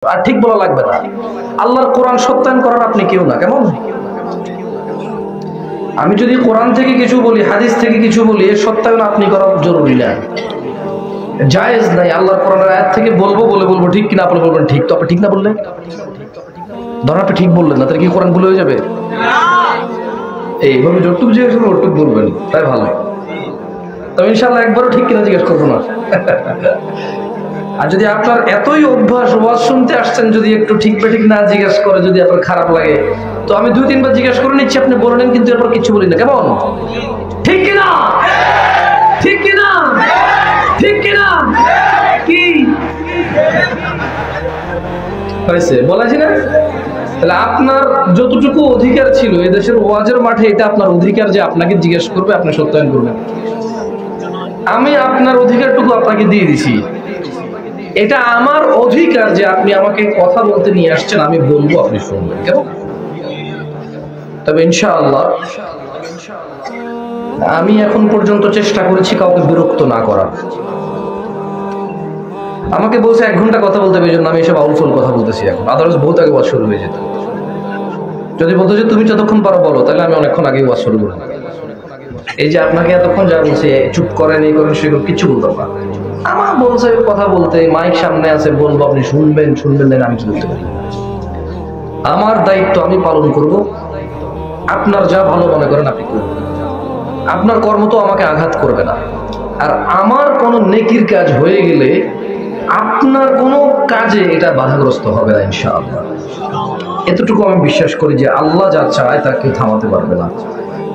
আর ঠিক বলা লাগবে না। আল্লাহর কোরআন সত্যায়ন করার আপনি কেউ না। কেমন? আমি যদি কোরআন থেকে কিছু বলি, হাদিস থেকে কিছু বলি, এর সত্যায়ন আপনি করা জরুরি না, জায়েজ নাই। আল্লাহর কোরআনের আয়াত থেকে বলবো, বলবো ঠিক কিনা, আপনি বলবেন ঠিক। তো আপনি ঠিক না বললেন, ধরেন আপনি ঠিক বললেন না, তাহলে কি কোরআন ভুল হয়ে যাবে? এইভাবে যতটুকু জিজ্ঞেস করবো ওটুকু বলবেন, তাই ভালো। তবে ইনশাআল্লাহ একবারও ঠিক কিনা জিজ্ঞেস করবো না। আর যদি আপনার এতই অভ্যাস, ওয়াজ শুনতে আসছেন, যদি একটু ঠিক বা ঠিক না জিজ্ঞেস করে যদি আপনার খারাপ লাগে, তো আমি 2-3 বার জিজ্ঞেস করে নিচ্ছি, আপনি বলে নেন, কিন্তু এরপর কিছু বলি না। কেমন? ঠিক কিনা? ঠিক কিনা? ঠিক কিনা? কি হয়েছে বলেছি না? তাহলে আপনার যতটুকু অধিকার ছিল এদেশের ওয়াজের মাঠে, এটা আপনার অধিকার যে আপনাকে জিজ্ঞেস করবে, আপনি সত্যায়ন করবেন। আমি আপনার অধিকারটুকু আপনাকে দিয়ে দিছি, এটা আমার অধিকার যে আপনি আমাকে কথা বলতে নিয়ে আসছেন, আমি বলবো, আপনি শুনবেন। কেমন? তবে ইনশাআল্লাহ আমি এখন পর্যন্ত চেষ্টা করেছি কাউকে বিরক্ত না করার। আমাকে বলছে 1 ঘন্টা কথা বলতে হবে, এই জন্য আমি এসব আউলফুল কথা বলতেছি এখন। আদারওয়াইজ বহুত আগে ওয়াজ শুরু হয়ে যেত। যদি বলতো যে তুমি যতক্ষণ পারো বলো, তাহলে আমি অনেকক্ষণ আগে ওয়াজ শুরু করবো। এই যে আপনাকে এতক্ষণ যা বলছে, চুপ করেন, এই করেন, সেগুলো কিছু বলতাম না। আমার বলছে কথা বলতে, মাইক সামনে আছে, বলবো, আপনি শুনবেন না, আমি কি বলতে পারি? আমার দায়িত্ব আমি পালন করব, আপনার যা ভালো মনে করেন আপনি করবেন। আপনার কর্ম তো আমাকে আঘাত করবে না। আর আমার কোনো নেকির কাজ হয়ে গেলে আপনার কোনো কাজে এটা বাধাগ্রস্ত হবে না ইনশাআল্লাহ। এতটুকু আমি বিশ্বাস করি যে আল্লাহ যা চায় তাকে থামাতে পারবে না।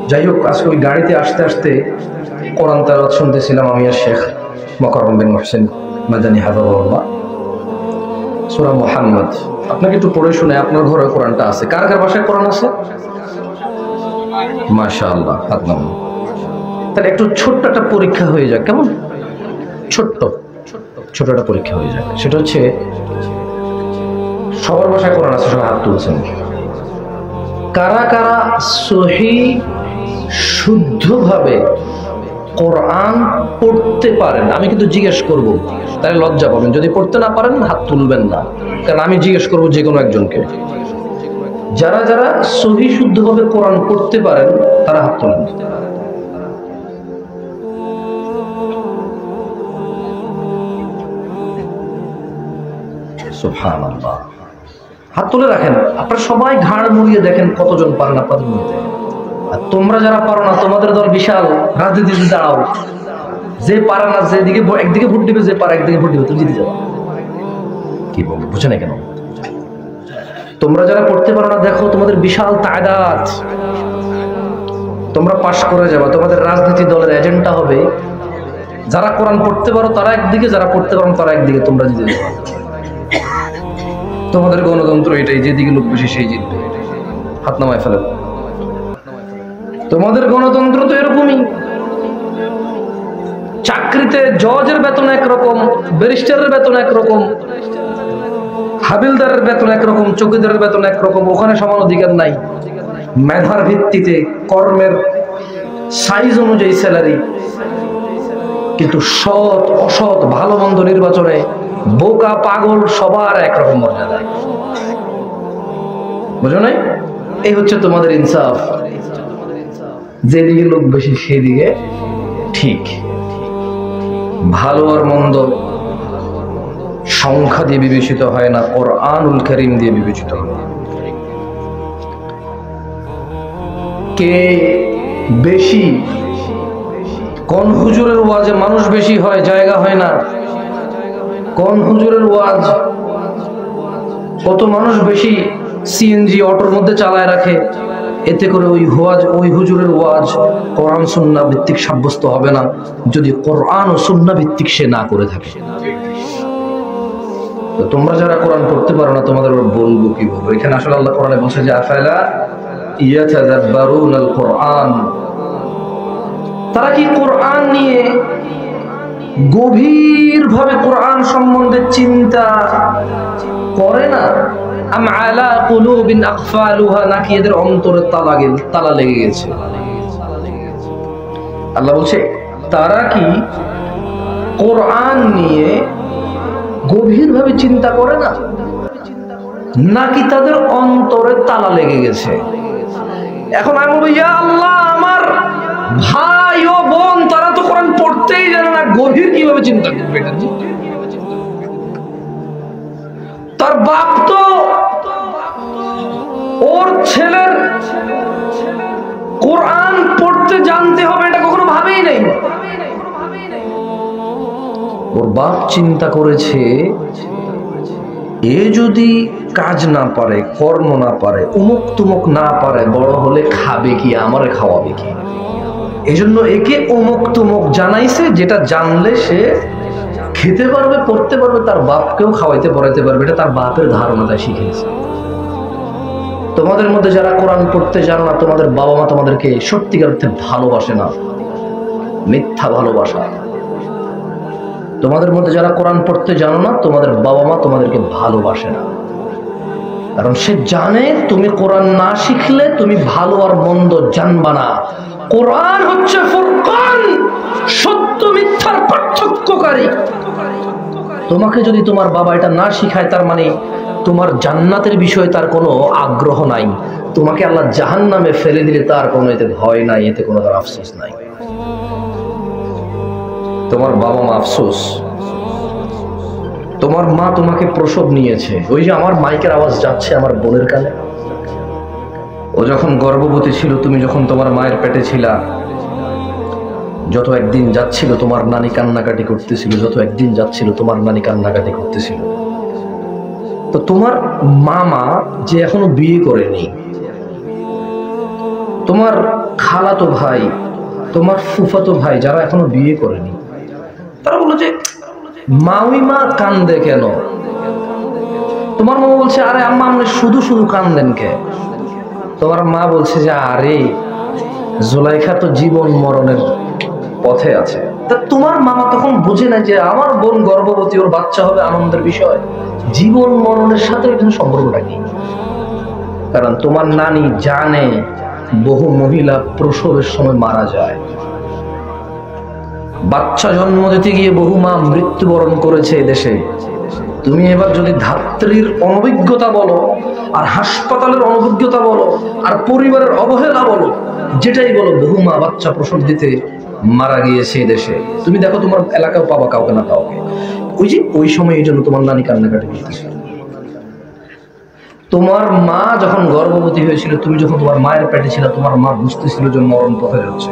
যাই হোক, আজকে ওই গাড়িতে আসতে আসতে কোরআন তেলাওয়াত শুনতেছিলাম আমি আর শেখ মোকাররম বিন মোহসেন মাদানী হাফিজাহুল্লাহ, সূরা মুহাম্মদ। আপনাকে একটু পড়ে শুনে, আপনার ঘরে কোরআনটা আছে? কার কার বাসায় কোরআন আছে? মাশাআল্লাহ, হাত নামান। তাহলে একটু ছোট্ট একটা পরীক্ষা হয়ে যাক। কেমন? ছোট একটা পরীক্ষা হয়ে যাক। সেটা হচ্ছে, সবার বাসায় কোরআন আছে, সবাই হাত তুলছেন। কারা কারা সহি শুদ্ধভাবে কোরআন পড়তে পারেন? আমি কিন্তু জিজ্ঞেস করব, তাহলে লজ্জা পাবেন। যদি পড়তে না পারেন হাত তুলবেন না, কারণ আমি জিজ্ঞেস করবো যে কোনো একজনকে। যারা যারা সহি শুদ্ধভাবে কোরআন পড়তে পারেন তারা হাত তোলেন। সুবহানাল্লাহ, হাত তুলে রাখেন। আপনারা সবাই ঘাড় মুড়িয়ে দেখেন কতজন পারেন আপনাদের মধ্যে। আর তোমরা যারা পারো না, তোমাদের দল বিশাল, রাজনীতিতে দাঁড়াও। যে পারে না, যেদিকে একদিকে ভোট দিবে, যে পারে একদিকে ভোট দিবে, তুমি জিতে যাবে। কি বলবো বুঝে না কেন? তোমরা যারা পড়তে পারো না, দেখো তোমাদের বিশাল তাদাদ, তোমরা পাশ করে যাবে, তোমাদের রাজনীতি দলের এজেন্ডা হবে। যারা কোরআন পড়তে পারো তারা একদিকে, যারা পড়তে পারো তারা একদিকে, তোমরা জিতে যাবে। তোমাদের গণতন্ত্র এটাই, যেদিকে লোক বেশি সেই জিতবে। হাত নামায় ফেলেন। তোমাদের গণতন্ত্র তো এরকমই। চাকরিতে জজের বেতন একরকম, ব্যারিস্টারের বেতন একরকম, হাবিলদারের বেতন একরকম, চৌকিদারের বেতন একরকম। ওখানে সমান অধিকার নাই। মেধার ভিত্তিতে, কর্মের সাইজ অনুযায়ী স্যালারি। কিন্তু সৎ অসৎ, ভালো মন্দ নির্বাচনে বোকা পাগল সবার একরকম মর্যাদা। বুঝো নাই? এই হচ্ছে তোমাদের ইনসাফ। যেদিকে লোক বেশি সেদিকে ঠিক। ভালো আর মন্দ সংখ্যা দিয়ে বিবেচিত হয় না, কোরআনুল কারীম দিয়ে বিবেচিত হয়। কে বেশি, কোন হুজুরের ওয়াজে মানুষ বেশি হয়, জায়গা হয় না, কোন হুজুরের ওয়াজ কত মানুষ বেশি সিএনজি অটোর মধ্যে চালায় রাখে, এতে করে ওই হুজুরের ওয়াজ কোরআন সুন্নাহ ভিত্তিক সাব্যস্ত হবে না, যদি কোরআন ও সুন্নাহ ভিত্তিক সে না করে থাকে। তো তোমরা যারা কোরআন পড়তে পারো না, তোমাদের বলবো কি বলবো? এখানে আসলে আল্লাহ কোরআনে বলছে যে আফালা ইয়াতাদাব্বারুনাল কোরআন, তারা কি কোরআন নিয়ে গভীরভাবে কোরআন সম্বন্ধে চিন্তা করে না? আম আলা কুলুবিন আকফালুহা, নাকি এদের অন্তরে তালা লেগে গেছে? আল্লাহ বলছে তারা কি কোরআন নিয়ে গভীরভাবে চিন্তা করে না? নাকি তাদের অন্তরে তালা লেগে গেছে? এখন আমি বলবো, ইয়া আল্লাহ, আমার ভাই ও বোন তারা তো কোরআন পড়তেই জানে না, গভীর কিভাবে চিন্তা করবে? তার বাপ তো ওর ছেলের কোরআন পড়তে জানতে হবে এটা কখনো ভাবেই নাই। ওর বাপ চিন্তা করেছে, এ যদি কাজ না পারে, কর্ম না পারে, উমুক তুমুক না পারে, বড় হলে খাবে কি, আমারে খাওয়াবে কি? এজন্য একে উমুক তুমুক জানাইছে, যেটা জানলে সে খেতে পারবে, পড়তে পারবে, তার বাপকেও খাওয়াইতে পড়াইতে পারবে। এটা তার বাপের ধারণাটা শিখেছে। তোমাদের মধ্যে যারা কোরআন পড়তে জানো না, তোমাদের বাবা মা তোমাদেরকে সত্যিকার অর্থে ভালোবাসে না, মিথ্যা ভালোবাসা। তোমাদের মধ্যে যারা কোরআন পড়তে জানো না, তোমাদের বাবা মা তোমাদেরকে ভালোবাসে না, কারণ সে জানে তুমি কোরআন না শিখলে তুমি ভালো আর মন্দ জানবা না। কোরআন হচ্ছে ফুরকান, সত্য মিথ্যার পার্থক্যকারী। তোমাকে যদি তোমার বাবা এটা না শিখায়, তার মানে তোমার জান্নাতের বিষয়ে তার কোনো আগ্রহ নাই। তোমাকে আল্লাহ জাহান্নামে ফেলে দিলে তার কোনো এতে ভয় নাই, এতে কোনো তার আফসোস নাই। তোমার বাবা মা আফসোস, তোমার মা তোমাকে প্রসব নিয়েছে। ওই যে আমার মাইকের আওয়াজ যাচ্ছে আমার বোনের কানে, ও যখন গর্ভবতী ছিল, তুমি যখন তোমার মায়ের পেটে ছিলা, যত একদিন যাচ্ছিল তোমার নানি কান্নাকাটি করতেছিল, যত একদিন যাচ্ছিল তোমার নানি কান্নাকাটি করতেছিল। তো তোমার মামা যে এখনো বিয়ে করেনি, তোমার খালাতো ভাই, তোমার ফুফাতো ভাই যারা এখনো বিয়ে করেনি, তারা বললো যে মাউইমা কান্দে কেন? তোমার মা বলছে, আরে আম্মা আপনি শুধু শুধু কান্দেন কে? তোমার মা বলছে যে আরে জুলাইখা তো জীবন মরণের পথে আছে। তা তোমার মামা তখন বুঝে না যে আমার বোন গর্ভবতী, ওর বাচ্চা হবে আনন্দের বিষয়, জীবন মরণের সাথে এখানে সম্পর্কটা কি? কারণ তোমার নানি জানে বহু মহিলা প্রসবের সময় মারা যায়, বাচ্চা জন্ম দিতে গিয়ে বহু মা মৃত্যুবরণ করেছে দেশে। তুমি এবার যদি ধাত্রীর অনভিজ্ঞতা বলো, আর হাসপাতালের অনভিজ্ঞতা বলো, আর পরিবারের অবহেলা বলো, যেটাই বলো, বহু মা বাচ্চা প্রসব দিতে মারা গিয়েছে দেশে। তুমি দেখো তোমার এলাকাও পাবা কাউকে না কাউকে। ওই যে ওই সময় এই জন্য তোমার নানি কান্নাকাটি করতেছে। তোমার মা যখন গর্ভবতী হয়েছিল, তুমি যখন তোমার মায়ের পেটে ছিল, তোমার মা বুঝতেছিল যে মরণ পথে যাচ্ছে।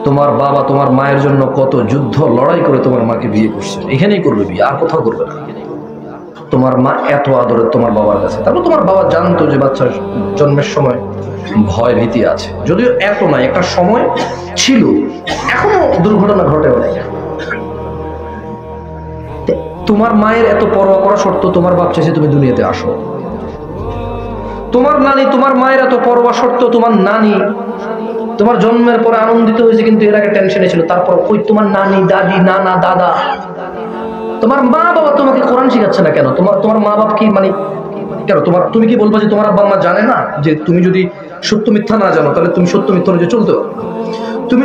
তোমার বাবা তোমার মায়ের জন্য কত যুদ্ধ লড়াই করে তোমার মাকে বিয়ে করছে, এখানেই করবে বিয়ে, আর কোথাও করবে না। তোমার মা এত আদরের তোমার বাবার কাছে। তারপর তোমার বাবা জানতো যে বাচ্চার জন্মের সময় ভয় ভীতি আছে, যদিও এত নাই, একটা সময় ছিল, এখনো দুর্ঘটনা ঘটেও নাই। তোমার মায়ের এত পরোয়া করা সত্ত্বেও তোমার বাপ চাইছে তুমি দুনিয়াতে আসো। তোমার নানি তোমার মায়ের এত পরোয়া সত্ত্বেও তোমার নানি তোমার জন্মের পরে আনন্দিত হয়েছে, কিন্তু এর আগে টেনশনে ছিল। তারপর ওই তোমার নানি, দাদি, নানা, দাদা, তোমার মা বাবা তোমাকে কোরআন শিখাচ্ছে না কেন? তোমার মা বাবা কি মানে কেন তুমি কি বলবা যে তোমার আব্বা আম্মা জানে না যে তুমি যদি সত্য মিথ্যা না জানো তাহলে তুমি সত্য মিথ্যা অনুযায়ী চলতে পারো? তুমি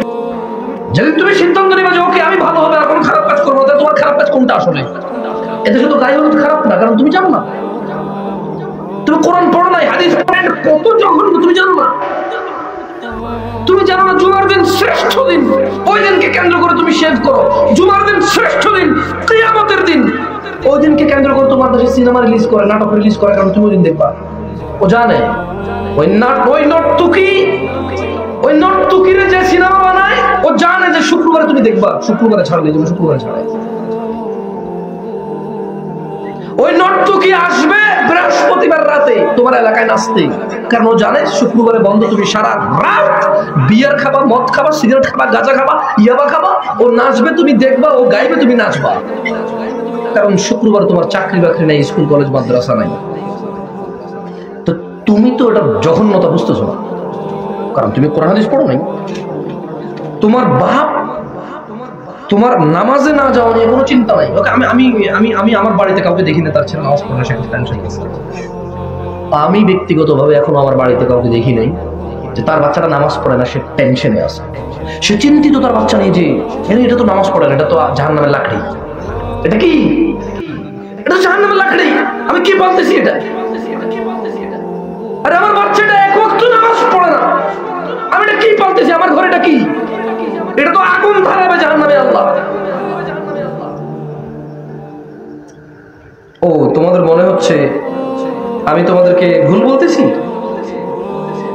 যেদিন তুমি সিদ্ধান্ত নেবে যে ওকে আমি ভালো হবে আর কোনো খারাপ কাজ করবো, তাহলে তোমার খারাপ কাজ কোনটা আসলে? এতে শুধু গায়ে হলুদ খারাপ না, কারণ তুমি জানো না, তুমি কোরআন পড়ো নাই, হাদিস পড়েন, কত জঘন্য তুমি জানো না। তুমি জানো না জুমার দিন শ্রেষ্ঠ দিন, ওই দিনকে কেন্দ্র করে তুমি শেভ করো। জুমার দিন শ্রেষ্ঠ দিন, কিয়ামতের দিন, ওই দিনকে কেন্দ্র করে তোমার দেশে সিনেমা রিলিজ করে, নাটক রিলিজ করে, কারণ তুমি ওই দিন দেখবা। ও জানে ওই নর্তকীরে যে সিনেমা বানায়, ও জানে যে শুক্রবারে তুমি দেখবা, শুক্রবারে ছাড়লে তুমি শুক্রবারে ছাড়ায়। ওই নর্তকী আসবে বৃহস্পতিবার রাতে তোমার এলাকায় নাচতে, কারণ ও জানে শুক্রবারে বন্ধ, তুমি সারা রাত বিয়ার খাবা, মদ খাবা, সিগারেট খাবা, গাঁজা খাবা, ইয়াবা খাবা। ও নাচবে, তুমি দেখবা, ও গাইবে, তুমি নাচবা, কারণ শুক্রবার তোমার চাকরি বাকরি নাই, স্কুল কলেজ মাদ্রাসা নাই। তো তুমি তো এটা জঘন্যতা বুঝতেছো না, কারণ তুমি কোরআন হাদিস পড়ো নাই। তোমার বাপ তোমার নামাজে না যাওয়া নিয়ে কোনো চিন্তা নাই। ওকে আমি আমি আমি আমি আমার বাড়িতে কাউকে দেখি না তার ছেলে নামাজ পড়ে না, সে টেনশন আছে। আমি ব্যক্তিগতভাবে এখনো আমার বাড়িতে কাউকে দেখি নাই যে তার বাচ্চাটা নামাজ পড়ে না, সে টেনশনে আছে, সে চিন্তিত তার বাচ্চা নিয়ে যে এটা তো নামাজ পড়ে না, এটা তো জাহান্নামের লাকড়ি। এটা কি? এটা জাহান্নামের লাকড়ি, আমি কি বলতেছি এটা? আরে আমার বাচ্চাটা এক ওয়াক্ত নামাজ পড়ে না, আমি এটা কি বলতেছি? আমার ঘরেটা কি? এটা তো আগুন ধরাবে জাহান্নামে আল্লাহ। ও তোমাদের মনে হচ্ছে আমি তোমাদেরকে ভুল বলতেছি?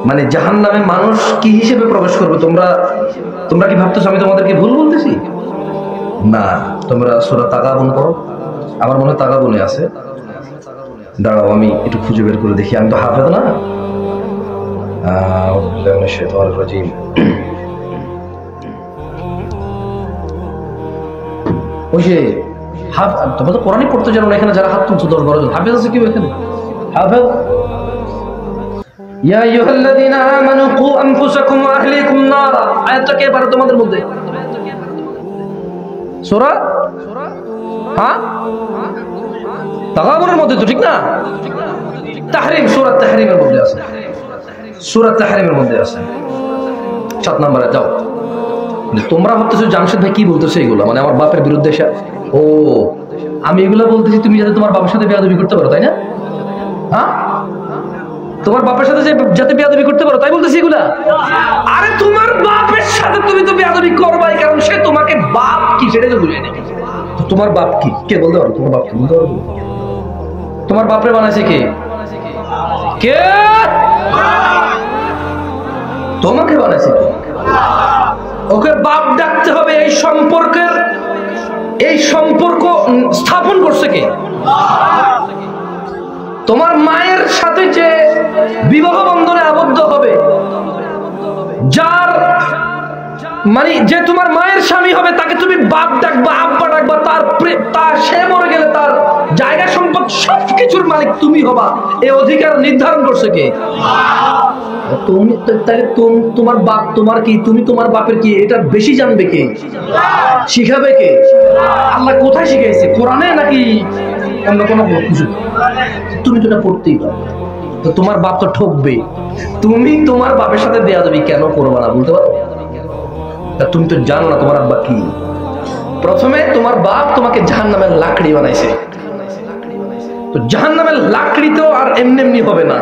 মানে জাহান্নামে মানুষ কি হিসেবে প্রবেশ করবে তোমরা কি ভাবতেছো আমি তোমাদেরকে ভুল বলতেছি? না, তোমরা সূরা তাগাবুন পড়ো। আমার মনে হয় তাগাবুনে আছে, দাঁড়াও আমি একটু খুঁজে বের করে দেখি, আমি তো হাফেজ না। ওই যে তোমরা তো কোরআনই পড়তে জানো না, এখানে যারা হাত তুলছো 10-12 জন হাফেজ আছে কি এখানে? হাফেজ ইয়া আইয়ুহাল্লাযীনা আমানু কু আনফুসাকুম ওয়া আহলিকুম নারা, আয়াতটা কে পারে তোমাদের মধ্যে? সূরা হ্যাঁ তাগাবুনের মধ্যে তো, ঠিক না? তাহরিম, সূরা তাহরিমের মধ্যে আছে, সূরা তাহরিমের মধ্যে আছে 7 নম্বরে। যাও, তোমরা ভাবতেছো জামশেদ ভাই কি বলতেছে এগুলো, মানে আমার বাপের বিরুদ্ধে এসে? ও আমি এগুলো বলতেছি তুমি যাতে তোমার বাবার সাথে বেয়াদবি করতে পারো, তাই না? হ্যাঁ, তোমার বাপের সাথে যাতে বেয়াদবি করতে পারো তাই বলতেছি এগুলা? আরে তোমার বাপের সাথে তুমি তো বেয়াদবি করবাই, কারণ সে তোমাকে বাপ কি সেটা তো বুঝে নেই। তোমার বাপ কি কে বলতে পারো? তোমার বাপ কি বলতে পারো? তোমার বাপরে বানাইছে কে? কে তোমাকে বানাইছে? ওকে বাপ ডাকতে হবে। এই সম্পর্ক স্থাপন করছে কে? তোমার মায়ের সাথে যে বিবাহ বন্ধনে আবদ্ধ হবে, যার মানে যে তোমার মায়ের স্বামী হবে, তাকে তুমি বাপ ডাকবা, আব্বা ডাকবা, তার সে মরে গেলে তার জায়গা সম্পদ সবকিছুর মালিক তুমি হবা, এই অধিকার নির্ধারণ করছে কে? তুমি তাহলে তোমার বাপ তোমার কি, তুমি তোমার বাপের কি, এটা বেশি জানবে কে? শিখাবে কে? আল্লাহ কোথায় শিখাইছে? কোরআনে নাকি অন্য কোনো কিছু? তুমি তো এটা পড়তেই পারো, তো তোমার বাপ তো ঠকবে। তুমি তোমার বাপের সাথে বেয়াদবি কেন করবা না বলতে পারো? তুমি তো জানো না তোমার আব্বা কি। প্রথমে তোমার বাপ তোমাকে জাহান্নামের লাকড়ি বানাইছে, তো জাহান্নামের লাকড়ি তো আর এমনি হবে না।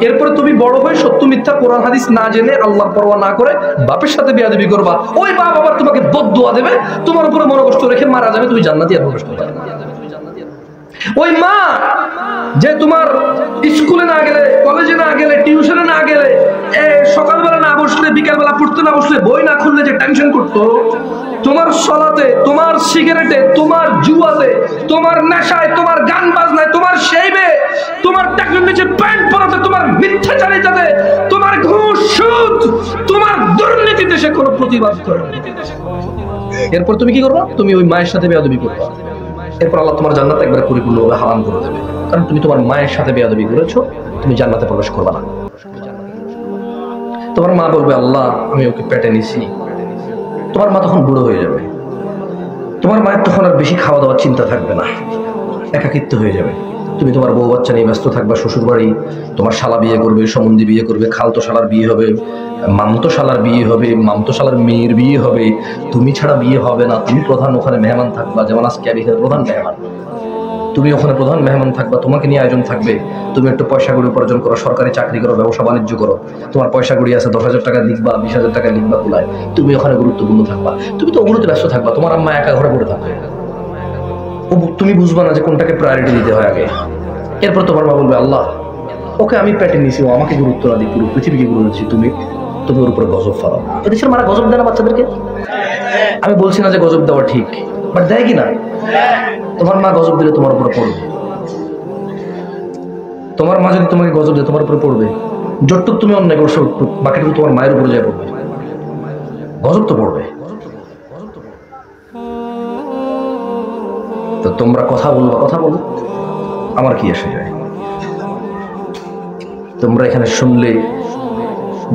এরপরে তুমি বড় হয়ে সত্য মিথ্যা কোরআন হাদিস না জেনে, আল্লাহর পরোয়া না করে বাপের সাথে বেয়াদবি করবা, ওই বাপ আবার তোমাকে বদদুয়া দেবে, তোমার উপরে মনোকষ্ট রেখে মারা যাবে, তুমি জান্নাতে আর প্রবেশ করবে না। ওই মা যে তোমার স্কুলে না গেলে, কলেজে না গেলে, টিউশনে না গেলে, সকালবেলা না বসলে, বিকালবেলা পড়তে না বসলে, বই না খুললে যে টেনশন করতো, তোমার সলাতে, তোমার সিগারেটে, তোমার জুয়াতে, তোমার নেশায়, তোমার গান বাজনায়, তোমার সেইবে, তোমার টাকার নিচে প্যান্ট পরাতে, তোমার মিথ্যাচারিতাতে, তোমার ঘুষ সুদ, তোমার দুর্নীতিতে সে কোনো প্রতিবাদ করে। এরপর তুমি কি করবা? তুমি ওই মায়ের সাথে বেয়াদবি করবা। এরপর আল্লাহ তোমার জান্নাত একবারে পরিপূর্ণভাবে হারাম করে দেবে, কারণ তুমি তোমার মায়ের সাথে বেয়াদবি করেছো, তুমি জান্নাতে প্রবেশ করবা না। তোমার মা বলবে আল্লাহ আমি ওকে পেটে নিছি। তোমার মা তখন বুড়ো হয়ে যাবে, তোমার মায়ের তখন আর বেশি খাওয়া দাওয়ার চিন্তা থাকবে না, একাকিত্ব হয়ে যাবে। তুমি তোমার বউ বাচ্চা নিয়ে ব্যস্ত থাকবা, শ্বশুর বাড়ি, তোমার শালা বিয়ে করবে, সম্বন্ধী বিয়ে করবে, খালতো শালার বিয়ে হবে, মামতো শালার বিয়ে হবে, মামতো শালার মেয়ের বিয়ে হবে, তুমি ছাড়া বিয়ে হবে না। তুমি প্রধান ওখানে মেহমান থাকবা, যেমন আজকে আমি প্রধান মেহমান, তুমি ওখানে প্রধান মেহমান থাকবা, তোমাকে নিয়ে আয়োজন থাকবে। তুমি একটু পয়সা করে উপার্জন করো, সরকারি চাকরি করো, ব্যবসা বাণিজ্য করো, তোমার পয়সা কড়ি আছে, 10,000 টাকা লিখবা, 20,000 টাকা লিখবা কুলায়, তুমি ওখানে গুরুত্বপূর্ণ থাকবা। তুমি তো ওগুলোতে ব্যস্ত থাকবা, তোমার আম্মা একা ঘরে পড়ে থাকবে, তুমি বুঝবা না যে কোনটাকে প্রায়োরিটি দিতে হয় আগে। এরপর তোমার মা বলবে আল্লাহ ওকে আমি পেটে নিছি, ও আমাকে গুরুত্ব না দিই, পুরো পৃথিবীকে গুরুত্ব দিচ্ছি, তুমি ওর উপরে গজব ফালাও। এদেশের মারা গজব দেয় না বাচ্চাদেরকে? আমি বলছি না যে গজব দেওয়া ঠিক, বাট দেয় কি না? তোমার মা গজব দিলে তোমার উপরে পড়বে, তোমার মা যদি তোমাকে গজব দেয় তোমার উপরে পড়বে। যতটুক তুমি অন্যায় করছো বাকিটুকু তোমার মায়ের উপরে যায় পড়বে, গজব তো পড়বে। তো তোমরা কথা বলবা, কথা বলো, আমার কি এসে যায়? তোমরা এখানে শুনলে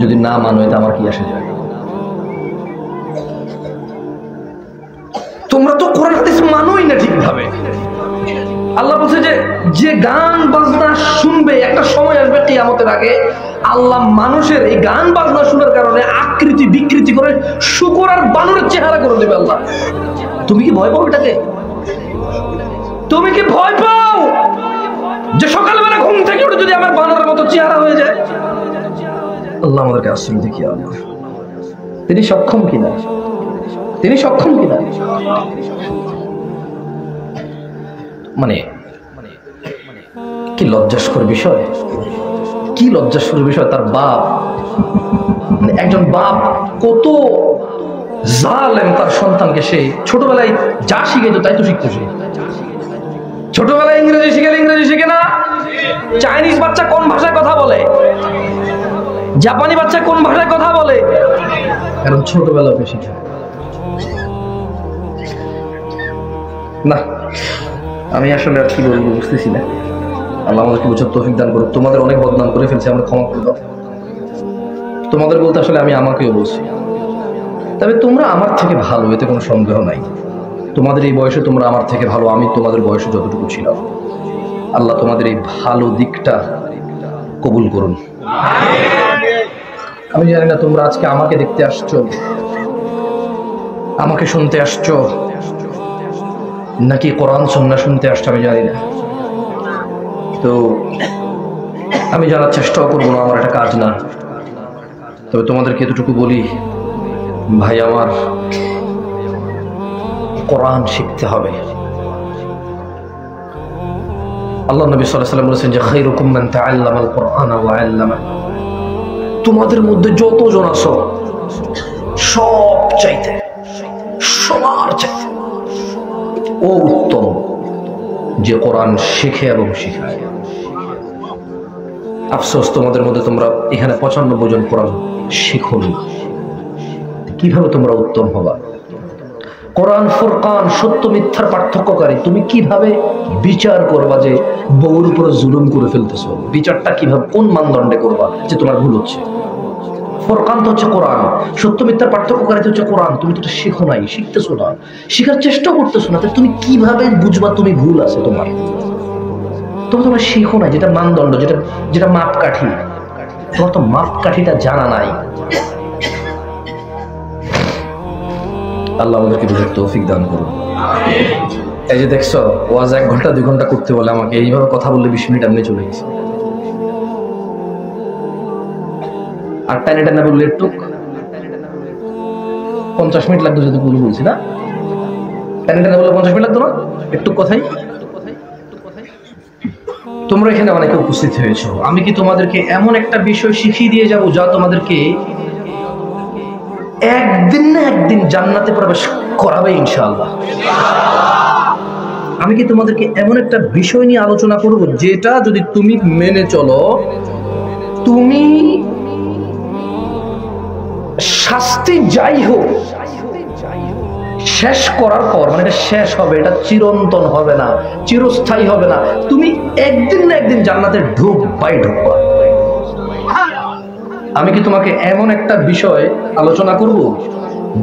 যদি না মানো এটা আমার কি আসে যায়? তোমরা তো কোরআন হাদিস মানোই না ঠিকভাবে। আল্লাহ বলছে যে গান বাজনা শুনবে, একটা সময় আসবে কিয়ামতের আগে আল্লাহ মানুষের এই গান বাজনা শোনার কারণে আকৃতি বিকৃতি করে শূকর আর বানরের চেহারা করে দেবে আল্লাহ। তুমি কি ভয় পাও এটাকে? তুমি কি ভয় পাও? একটু যদি আমার বানরের মতো চেহারা হয়ে যায়, আল্লাহ আমাদেরকে আশ্রয় দেখি। আল্লাহ তিনি সক্ষম কিনা, তিনি সক্ষম কিনা। মানে কি লজ্জাস্কর বিষয়, কি লজ্জাস্কর বিষয়। তার বাপ, একজন বাপ কত জালেম, তার সন্তানকে সে ছোটবেলায় যা শিখেতো তাই তো শিখতো। সে ছোটবেলায় ইংরেজি শিখে, ইংরেজি শিখে না। চাইনিজ বাচ্চা কোন ভাষায় কথা বলে, জাপানি বাচ্চা কোন ভাষায় কথা বলে, কারণ ছোটবেলা ওকে শিখে না। আমি আসলে আর কি বলবো বুঝতেছি না। আল্লাহ আমাদেরকে বুঝার তৌফিক দান করুক। তোমাদের অনেক বদনাম করে ফেলছি, আমরা ক্ষমা করে দাও। তোমাদের বলতে আসলে আমি আমাকেও বলছি। তবে তোমরা আমার থেকে ভালো, এতে কোনো সন্দেহ নাই। তোমাদের এই বয়সে তোমরা আমার থেকে ভালো, আমি তোমাদের বয়সে যতটুকু ছিলাম। আল্লাহ তোমাদের এই ভালো দিকটা কবুল করুন। আমি জানি না তোমরা আজকে আমাকে দেখতে আসছো, আমাকে শুনতে আসছো, নাকি কোরআন সুন্নাহ শুনতে আসছো, আমি জানি না। তো আমি জানার চেষ্টাও করবো না, আমার একটা কাজ না। তবে তোমাদেরকে এতটুকু বলি, ভাই আমার, কোরআন শিখতে হবে। আল্লাহ নবী সাল্লাল্লাহু আলাইহি ওয়াসাল্লাম বলেছেন যে খায়রুকুম মান তাআল্লামাল কুরআনা ওয়া আল্লামা। তোমাদের মধ্যে যতজন আছো, সব চাইতে, সবার চাইতে ও উত্তম যে কোরআন শিখে এবং শিখায়। আফসোস তোমাদের মধ্যে তোমরা এখানে 95 জন কোরআন শিখোনি। কিভাবে তোমরা উত্তম হবা? কোরআন ফুরকান, সত্য মিথ্যার পার্থক্যকারী। তুমি কিভাবে বিচার করবা যে বউর উপরে জুলুম করে ফেলতেছো? বিচারটা কিভাবে, কোন মানদণ্ডে করবা যে তোমার ভুল হচ্ছে? ফুরকান তো হচ্ছে কোরআন, সত্য মিথ্যার পার্থক্যকারী তো হচ্ছে কোরআন। তুমি তো শিখো নাই, শিখতেছো না, শিখার চেষ্টা করতেছো না। তুমি কিভাবে বুঝবা তুমি ভুল আছে তোমার? তোমরা শিখো না, যেটা মানদণ্ড, যেটা মাপকাঠি, তোমার তো মাপকাঠিটা জানা নাই। আল্লাহ আমাদেরকে বুঝার তৌফিক দান করুন। এই যে দেখছো, ওয়াজ 1 ঘন্টা 2 ঘন্টা করতে বলে আমাকে, এইভাবে কথা বললে 20 মিনিট এমনি চলে গেছে। আর টাইনে না বললে একটু 50 মিনিট লাগতো যদি ভুল বলছি না। টাইনে না বললে 50 মিনিট লাগতো না, একটু কথাই। তোমরা এখানে অনেকে উপস্থিত হয়েছো, আমি কি তোমাদেরকে এমন একটা বিষয় শিখিয়ে দিয়ে যাব যা তোমাদেরকে একদিন না একদিন জান্নাতে প্রবেশ করাবে ইনশাআল্লাহ? আমি কি তোমাদেরকে এমন একটা বিষয় নিয়ে আলোচনা করব যেটা যদি তুমি মেনে চলো, তুমি শাস্তি যাই হোক শেষ করার পর, মানে এটা শেষ হবে, এটা চিরন্তন হবে না, চিরস্থায়ী হবে না, তুমি একদিন না একদিন জান্নাতে ঢুকবাই ঢুকবা। আমি কি তোমাকে এমন একটা বিষয় আলোচনা করব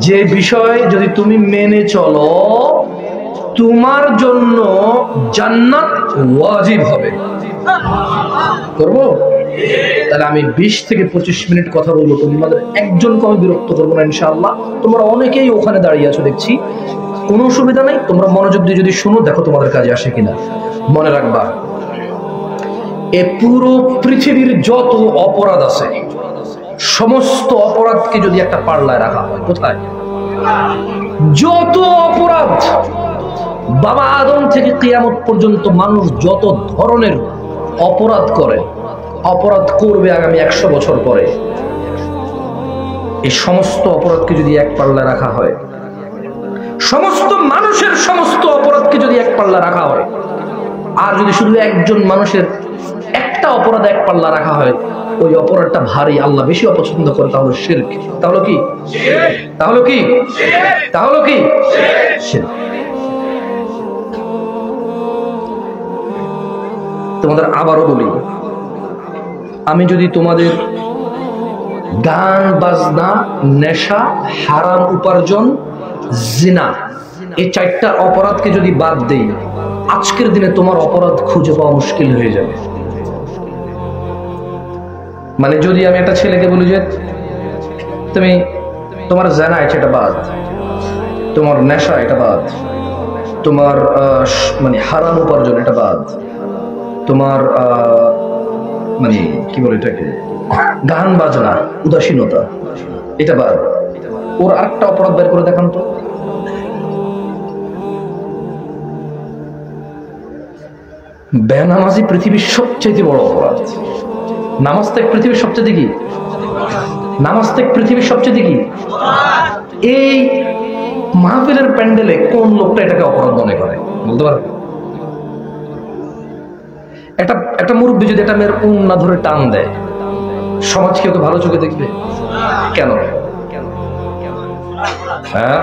যে বিষয় যদি তুমি মেনে চলো, তোমার জন্য জান্নাত ওয়াজিব হবে। করব? তাহলে আমি 20 থেকে 25 মিনিট কথা বলবো, তোমাদের একজনকে আমি বিরক্ত করবো না ইনশাআল্লাহ। তোমরা অনেকেই ওখানে দাঁড়িয়ে আছো দেখছি, কোনো অসুবিধা নাই। তোমরা মনোযোগ দিয়ে যদি শোনো, দেখো তোমাদের কাজে আসে কিনা। মনে রাখবা, এ পুরো পৃথিবীর যত অপরাধ আছে, সমস্ত অপরাধকে যদি একটা পাল্লায় রাখা হয়, কোথায়? যত অপরাধ, বাবা আদম থেকে কিয়ামত পর্যন্ত মানুষ যত ধরনের অপরাধ করে, অপরাধ করবে আগামী 100 বছর পরে, এই সমস্ত অপরাধকে যদি এক পাল্লায় রাখা হয়, সমস্ত মানুষের সমস্ত অপরাধকে যদি এক পাল্লা রাখা হয়, আর যদি শুধু একজন মানুষের একটা অপরাধ এক পাল্লা রাখা হয়, ওই অপরাধটা ভারী, আল্লাহ বেশি অপছন্দ করে, তাহলে শিরক। তাহলে কি? তাহলে কি? তাহলে কি? শিরক। তোমাদের আবারও বলি, আমি যদি তোমাদের গান বাজনা, নেশা, হারাম উপার্জন, জিনা, এই 4টা অপরাধকে যদি বাদ দেই, আজকের দিনে তোমার অপরাধ খুঁজে পাওয়া মুশকিল হয়ে যাবে। মানে যদি আমি একটা ছেলেকে বলি যে তোমার জানা আছে এটা বাদ, তোমার নেশা এটা বাদ, তোমার মানে হারাম উপার্জন এটা বাদ, তোমার মানে কি বলে এটাকে, গান বাজনা, উদাসীনতা, এটা বাদ। ওর আরেকটা অপরাধ বের করে দেখান তো। বেনামাজি পৃথিবীর সবচেয়ে বড় অপরাধ। নামাজ ত্যাগ পৃথিবীর সবচেয়ে কি? নামাজ ত্যাগ পৃথিবীর সবচেয়ে কি? এই মাহফিলের প্যান্ডেলে কোন লোকটা এটাকে অপরাধ মনে করে বলতে পারবে? একটা মুরব্বী যদি একটা মেয়ের উন্না ধরে টান দেয়, সমাজ কেউ ভালো চোখে দেখবে? কেন? হ্যাঁ,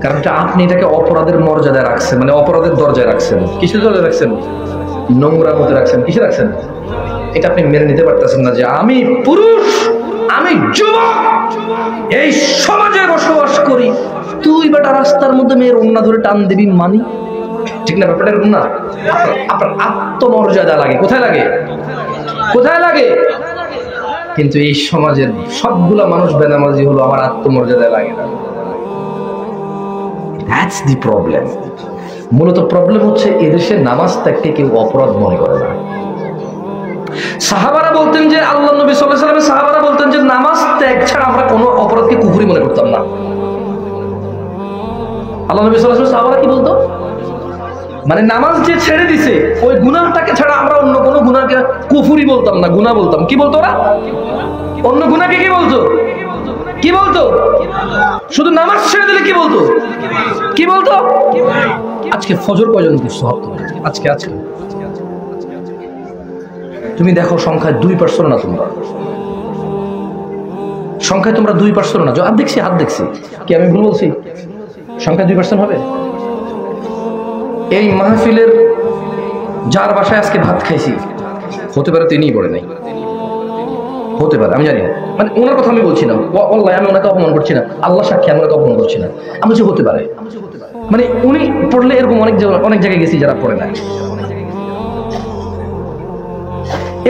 কারণ আপনি এটাকে অপরাধের মর্যাদায় রাখছেন, মানে অপরাধের দরজায় রাখছেন। কিসের দরজায় রাখছেন? নোংরা মধ্যে রাখছেন। কিসে রাখছেন? এটা আপনি মেনে নিতে পারতেছেন না যে আমি পুরুষ, আমি যুবক, এই সমাজে বসবাস করি, তুই বেটা রাস্তার মধ্যে মেয়ের ওন্না ধরে টান দিবি মানি? ঠিক না? ব্যাপারটা এরকম না? আপনার আত্মমর্যাদা লাগে। কোথায় লাগে? কোথায় লাগে? কিন্তু এই সমাজের সবগুলা মানুষ বেনামাজি হলো, আমার আত্মমর্যাদা লাগে না। That's the problem. মূলত প্রবলেম হচ্ছে এদেশে নামাজ ত্যাগকে কেউ অপরাধ মনে করে না। সাহাবারা বলতেন যে, আল্লাহ নবী সাল্লাল্লাহু আলাইহি ওয়াসাল্লামের সাহাবারা বলতেন যে নামাজ ত্যাগ ছাড়া আমরা কোনো অপরাধকে কুফরি মনে করতাম না। আল্লাহ নবী সাল্লাল্লাহু আলাইহি ওয়াসাল্লাম সাহাবারা কি বলতো? মানে নামাজ যে ছেড়ে দিছে ওই গুনাহটাকে ছাড়া আমরা অন্য কোনো গুনাহকে কুফরি বলতাম না, গুনাহ বলতাম। কি বলতো ওরা? অন্য গুনাহকে কি বলতো? কি বলতো? শুধু নামাজ ছেড়ে দিলে কি বলতো? কি বলতো? আজকে ফজর কয়জন করছো? আজকে তুমি দেখো সংখ্যায় 2% না, তোমরা সংখ্যায় তোমরা 2% না। হাত দেখছি কি আমি ভুল বলছি? সংখ্যায় 2% হবে? এই মাহফিলের যার বাসায় আজকে ভাত খাইছি, হতে পারে তিনিই পড়ে নাই, হতে পারে, আমি জানি না। মানে ওনার কথা আমি বলছি না, আল্লাহ, আমি ওনাকে অপমান করছি না, আল্লাহ সাক্ষী আমি ওনাকে অপমান করছি না। আমি বলছি হতে পারে, মানে উনি পড়লে এরকম অনেক জায়গায় গেছি যারা পড়ে না।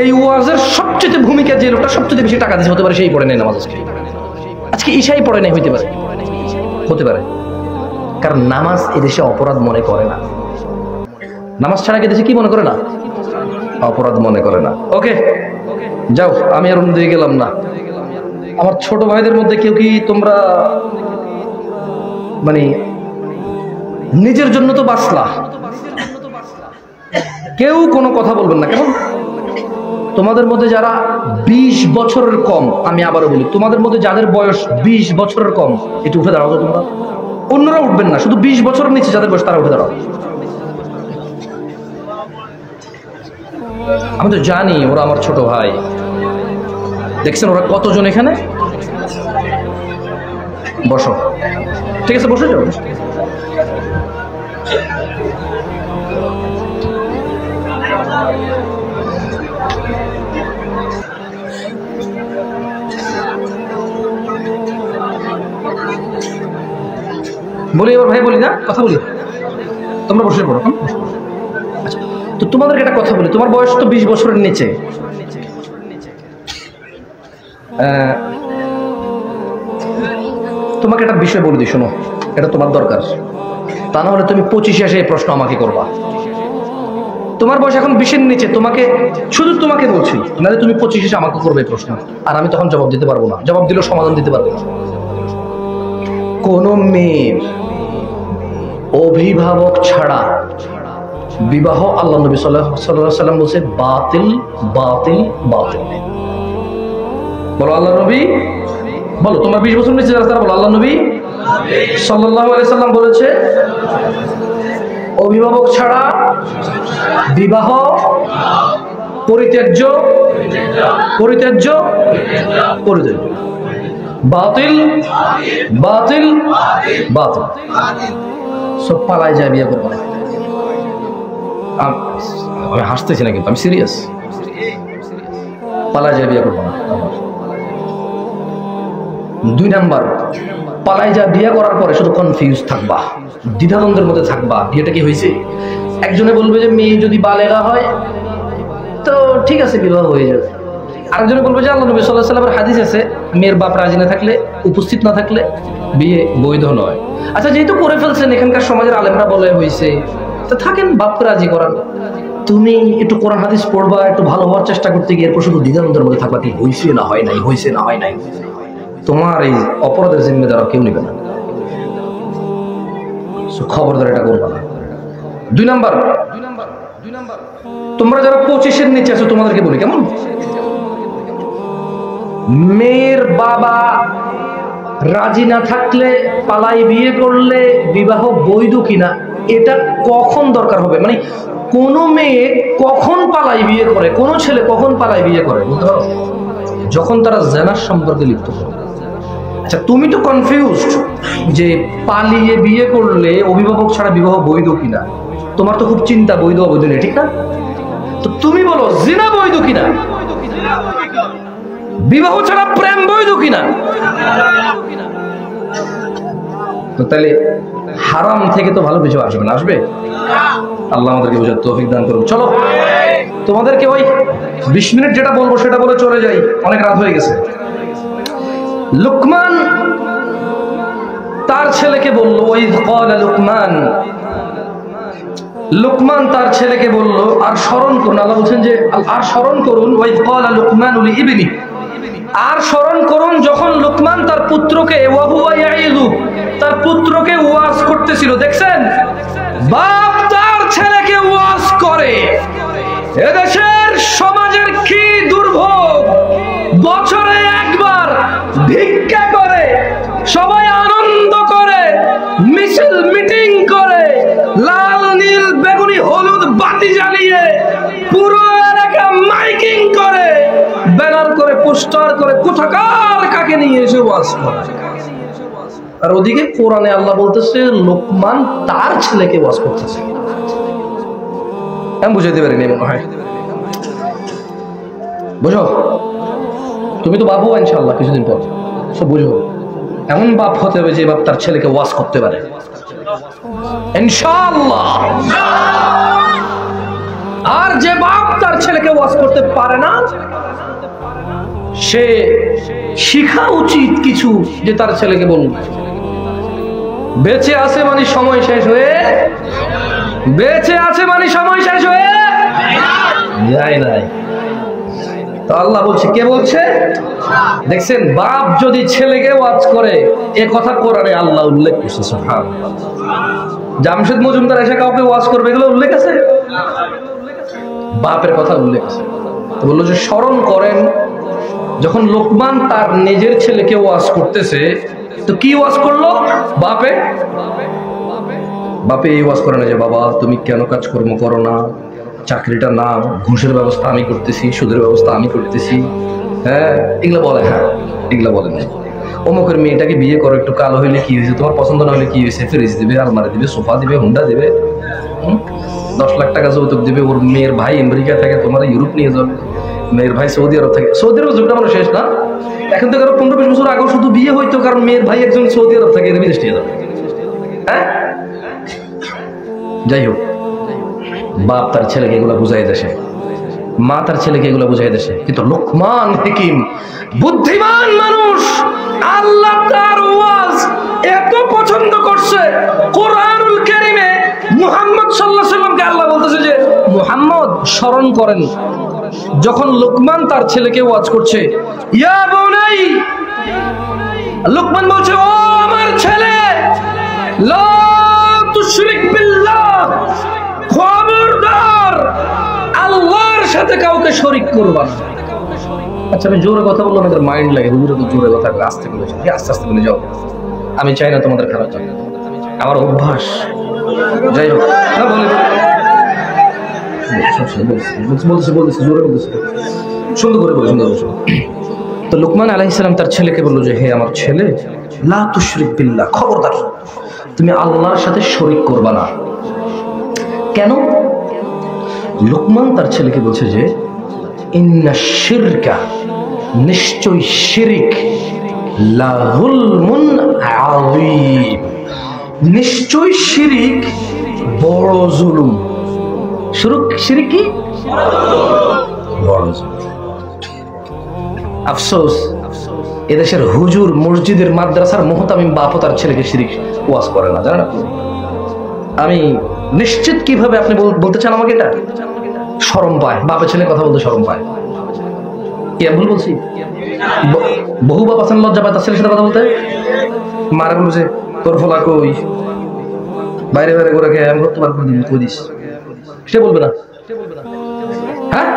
এই ওয়াজের সবচেয়ে ভূমিকা যে লোকটা সবচেয়ে বেশি টাকা দিচ্ছে, হতে পারে সেই পড়ে নাই নামাজ। আজকে ঈশাই পড়ে নাই, হতে পারে, হতে পারে। কারণ নামাজ এদেশে অপরাধ মনে করে না। নামাজ ছাড়া এদেশে কি মনে করে না? অপরাধ মনে করে না। ওকে, যাও, আমি আর দিয়ে গেলাম না। আমার ছোট ভাইদের মধ্যে কেউ কি তোমরা মানে নিজের জন্য তো বাঁচলা, কেউ কোনো কথা বলবেন না, কেমন? তোমাদের মধ্যে যারা 20 বছরের কম, আমি আবারও বলি, তোমাদের মধ্যে যাদের বয়স 20 বছরের কম, একটু উঠে দাঁড়াও তো তোমরা। অন্যরা উঠবেন না, শুধু 20 বছরের নিচে যাদের বয়স তারা উঠে দাঁড়াও। আমি তো জানি ওরা আমার ছোট ভাই। দেখছেন ওরা কতজন এখানে? বসো, ঠিক আছে, বসে যাও। বলি এবার ভাই, বলি না, কথা বলি, তোমরা বসে পড়ো। আচ্ছা, তো তোমাদেরকে একটা কথা বলি, তোমার বয়স তো 20 বছরের নিচে। তোমাকে একটা বিষয় বলে দিই, শোনো, এটা তোমার দরকার। তা না হলে তুমি 25 এসে এই প্রশ্ন আমাকে করবা। তোমার বয়স এখন 20-এর নিচে, তোমাকে শুধু তোমাকে বলছি, নাহলে তুমি 25 এসে আমাকে করবে এই প্রশ্ন, আর আমি তখন জবাব দিতে পারবো না। জবাব দিলেও সমাধান দিতে পারবো না। কোন মেয়ের অভিভাবক ছাড়া বিবাহ আল্লাহ নবী সাল্লাল্লাহু আলাইহি সাল্লাম বলছে বাতিল, বাতিল, বাতিল। বলো আল্লাহ নবী, বলো, তোমার 20 বছর নিচে যারা, তারা বলো আল্লাহ নবী সাল্লাল্লাহু আলাইহি সাল্লাম বলেছে অভিভাবক ছাড়া বিবাহ পরিত্যাজ্য, পরিত্যাজ্য, পরিত্যাজ্য, বাতিল, বাতিল, বাতিল। সব পালায় যায়, বিয়ে করবো না। আমি হাসতেছি না, কিন্তু আমি সিরিয়াস। পালায় যায়, বিয়ে করবো না। 2 নাম্বার, পালায় যা বিয়ে করার পরে শুধু কনফিউজ থাকবা, দ্বিধাদ্বন্দ্বের মধ্যে থাকবা। বিয়েটা কি হয়েছে? একজনে বলবে যে মেয়ে যদি বালেগা হয় তো ঠিক আছে, বিবাহ হয়ে যাবে। আরেকজনে বলবে যে আল্লাহ নবী সাল্লাল্লাহু আলাইহি ওয়াসাল্লামের হাদিস আছে, মেয়ের বাপ রাজি না থাকলে, উপস্থিত না থাকলে বিয়ে বৈধ নয়। আচ্ছা, যেহেতু করে ফেলছেন, এখানকার সমাজের আলেমরা বলে হয়েছে, তো থাকেন, বাপকে রাজি করান। তুমি একটু কোরআন হাদিস পড়বা, একটু ভালো হওয়ার চেষ্টা করতে গিয়ে এরপর শুধু দ্বিধাদ্বন্দ্বের মধ্যে থাকবা, কি হইছে না হয় নাই, হইছে না হয় নাই। তোমার এই অপরাধের জিম্মেদার কেউ নেবে না। খবরদার এটা করবা না। 2 নাম্বার, তোমরা যারা 25-এর নিচে আছো তোমাদেরকে বলি, কেমন? মেয়ের বাবা রাজি না থাকলে পালাই বিয়ে করলে বিবাহ বৈধ কিনা এটা কখন দরকার হবে, মানে কোন মেয়ে কখন পালাই বিয়ে করে, কোন ছেলে কখন পালাই বিয়ে করে বলতে পারো? যখন তারা জেনার সম্পর্কে লিপ্ত করে। আচ্ছা, তুমি তো কনফিউজড যে পালিয়ে বিয়ে করলে অভিভাবক ছাড়া বিবাহ বৈধ কিনা। তোমার তো খুব চিন্তা বৈধ অবৈধ নেই, ঠিক না? তো তুমি বলো জিনা বৈধ কিনা, বিবাহ ছাড়া প্রেম বৈধ কিনা। তো তাহলে হারাম থেকে তো ভালো কিছু আসবে না, আসবে? আল্লাহ আমাদেরকে বোঝার তৌফিক দান করুন। চলো তোমাদেরকে ওই 20 মিনিট যেটা বলবো সেটা বলে চলে যাই, অনেক রাত হয়ে গেছে। লুকমান তার ছেলেকে বলল, ওয়াইদ ক্বালা লুকমান, লুকমান তার ছেলেকে বলল, আর স্মরণ করুন, আল্লাহ বলছেন যে আর স্মরণ করুন, ওয়াইদ ক্বালা লুকমান লিইবনি, আর স্মরণ করুন যখন লুকমান তার পুত্রকে, ওয়া হুয়া ইয়াইযু, তার পুত্রকে ওয়াজ করতেছিল। দেখছেন বাপ তার ছেলেকে ওয়াজ করে। এদেশের সমাজের কি দুর্ভোগ, বছরে একবার ভিক্ষা করে, সবাই আনন্দ করে, মিছিল মিটিং করে, লাল নীল বেগুনি হলুদ বাতি জ্বালিয়ে পুরো এলাকা মাইকিং করে, ব্যানার করে, পোস্টার করে, কোথাকার কাকে নিয়ে এসে ওয়াজ করে। আর ওদিকে কোরআনে আল্লাহ বলতেছে লোকমান তার ছেলেকে ওয়াজ করতেছে। আমি বুঝাইতে পারিনি মনে হয়, বুঝো? তুমি তো বাবু ইনশাআল্লাহ কিছুদিন পর, সব বুঝো। এমন বাপ হতে হবে যে বাপ তার ছেলেকে ওয়াজ করতে পারে ইনশাআল্লাহ। আর যে বাপ তার ছেলেকে ওয়াজ করতে পারে না, সে শিখা উচিত কিছু যে তার ছেলেকে বলবে। বেঁচে আছে মানে সময় শেষ হয়ে, বেঁচে আছে মানে সময় শেষ হয়ে যায় নাই। তো আল্লাহ বলছে, কে বলছে? দেখছেন, বাপ যদি ছেলেকে ওয়াজ করে, এ কথা কোরআনে আল্লাহ উল্লেখ করছে। সুবহানাল্লাহ। জামশেদ মজুমদার এসে কাউকে ওয়াজ করবে, এগুলো উল্লেখ আছে? বাপের কথা উল্লেখ আছে। তো বললো যে স্মরণ করেন যখন লোকমান তার নিজের ছেলেকে ওয়াজ করতেছে। তো কি ওয়াজ করলো? বাপে এই ওয়াজ করে না যে বাবা তুমি কেন কাজকর্ম করো না, চাকরিটা না, ঘুষের ব্যবস্থা আমি করতেছি, সুদের ব্যবস্থা আমি করতেছি, হ্যাঁ এগুলা বলে? হ্যাঁ এগুলা বলে না। অমুকের মেয়েটাকে বিয়ে করো, একটু কালো হইলে কি হয়েছে, তোমার পছন্দ না হলে কি হয়েছে, ফ্রিজ দিবে, আলমারি দিবে, সোফা দিবে, হুন্ডা দিবে, 10 লাখ টাকা যৌতুক দিবে। ওর মেয়ের ভাই আমেরিকা থেকে তোমার ইউরোপ নিয়ে যাবে, মেয়ের ভাই সৌদি আরব থেকে। সৌদি আরব যুগটা মানে শেষ না, এখন থেকে আরো 15-20 বছর আগেও শুধু বিয়ে হইতো কারণ মেয়ের ভাই একজন সৌদি আরব থেকে বিদেশ নিয়ে যাবে। হ্যাঁ যাই হোক, বাপ তার ছেলেকে এগুলা বুঝাই দেশে, মা তার ছেলেকে এগুলা বুঝাই দেশে। কিন্তু লোকমান হাকিম বুদ্ধিমান মানুষ, আল্লাহ তার ওয়াজ এত পছন্দ করছে। কোরআনুল কারীমে মুহাম্মদ সাল্লাল্লাহু আলাইহি সাল্লামকে আল্লাহ বলতেছে যে মুহাম্মদ স্মরণ করেন যখন লোকমান তার ছেলেকে ওয়াজ করছে। ইয়া বুনাই, লোকমান বলছে ও আমার ছেলে, লা তুশরিক বিল্লাহ, খবরদার আল্লাহর সাথে কাউকে শরীক করবা না। আচ্ছা আমি জোরে কথা বললাম, আমাদের মাইন্ড লাগে, হুজুরে তো জোরে কথা বলে, আস্তে বলে আস্তে আস্তে বলে যাও। আমি চাই না তোমাদের খারাপ যাবে, আমার অভ্যাস। যাই হোক, না বলে বলতেছে জোরে বলতেছে, সুন্দর করে বলে, সুন্দর বলছে। তো লোকমান আলাইহিস সালাম তার ছেলেকে বললো যে হে আমার ছেলে, লা তুশরিক বিল্লাহ, খবরদার তুমি আল্লাহর সাথে শরীক করবা না। কেন? লোকমান তার ছেলেকে বলছে যে ইন্না শিরকা, নিশ্চয় শিরিক, লা যুলমুন আযীম, নিশ্চয় শিরিক বড় জুলুম। শিরিক কি? বড় জুলুম। আফসোস এদেশের হুজুর, মসজিদের, মাদ্রাসার মুহতামিম বাপও তার ছেলেকে শিরিক ওয়াজ করে না, জানেন? আমি নিশ্চিত কিভাবে আপনি বলতে চান আমাকে এটা? শরম পায়, বাপের ছেলে কথা বলতে শরম পায়। কি ভুল বলছি? বহু বাপ আছেন লজ্জা পায় তার ছেলের সাথে কথা বলতে। মারা বলছে তোর ফলা কই, বাইরে বাইরে করে খেয়ে আমি করতে পারবো কই দিস, সে বলবে না। হ্যাঁ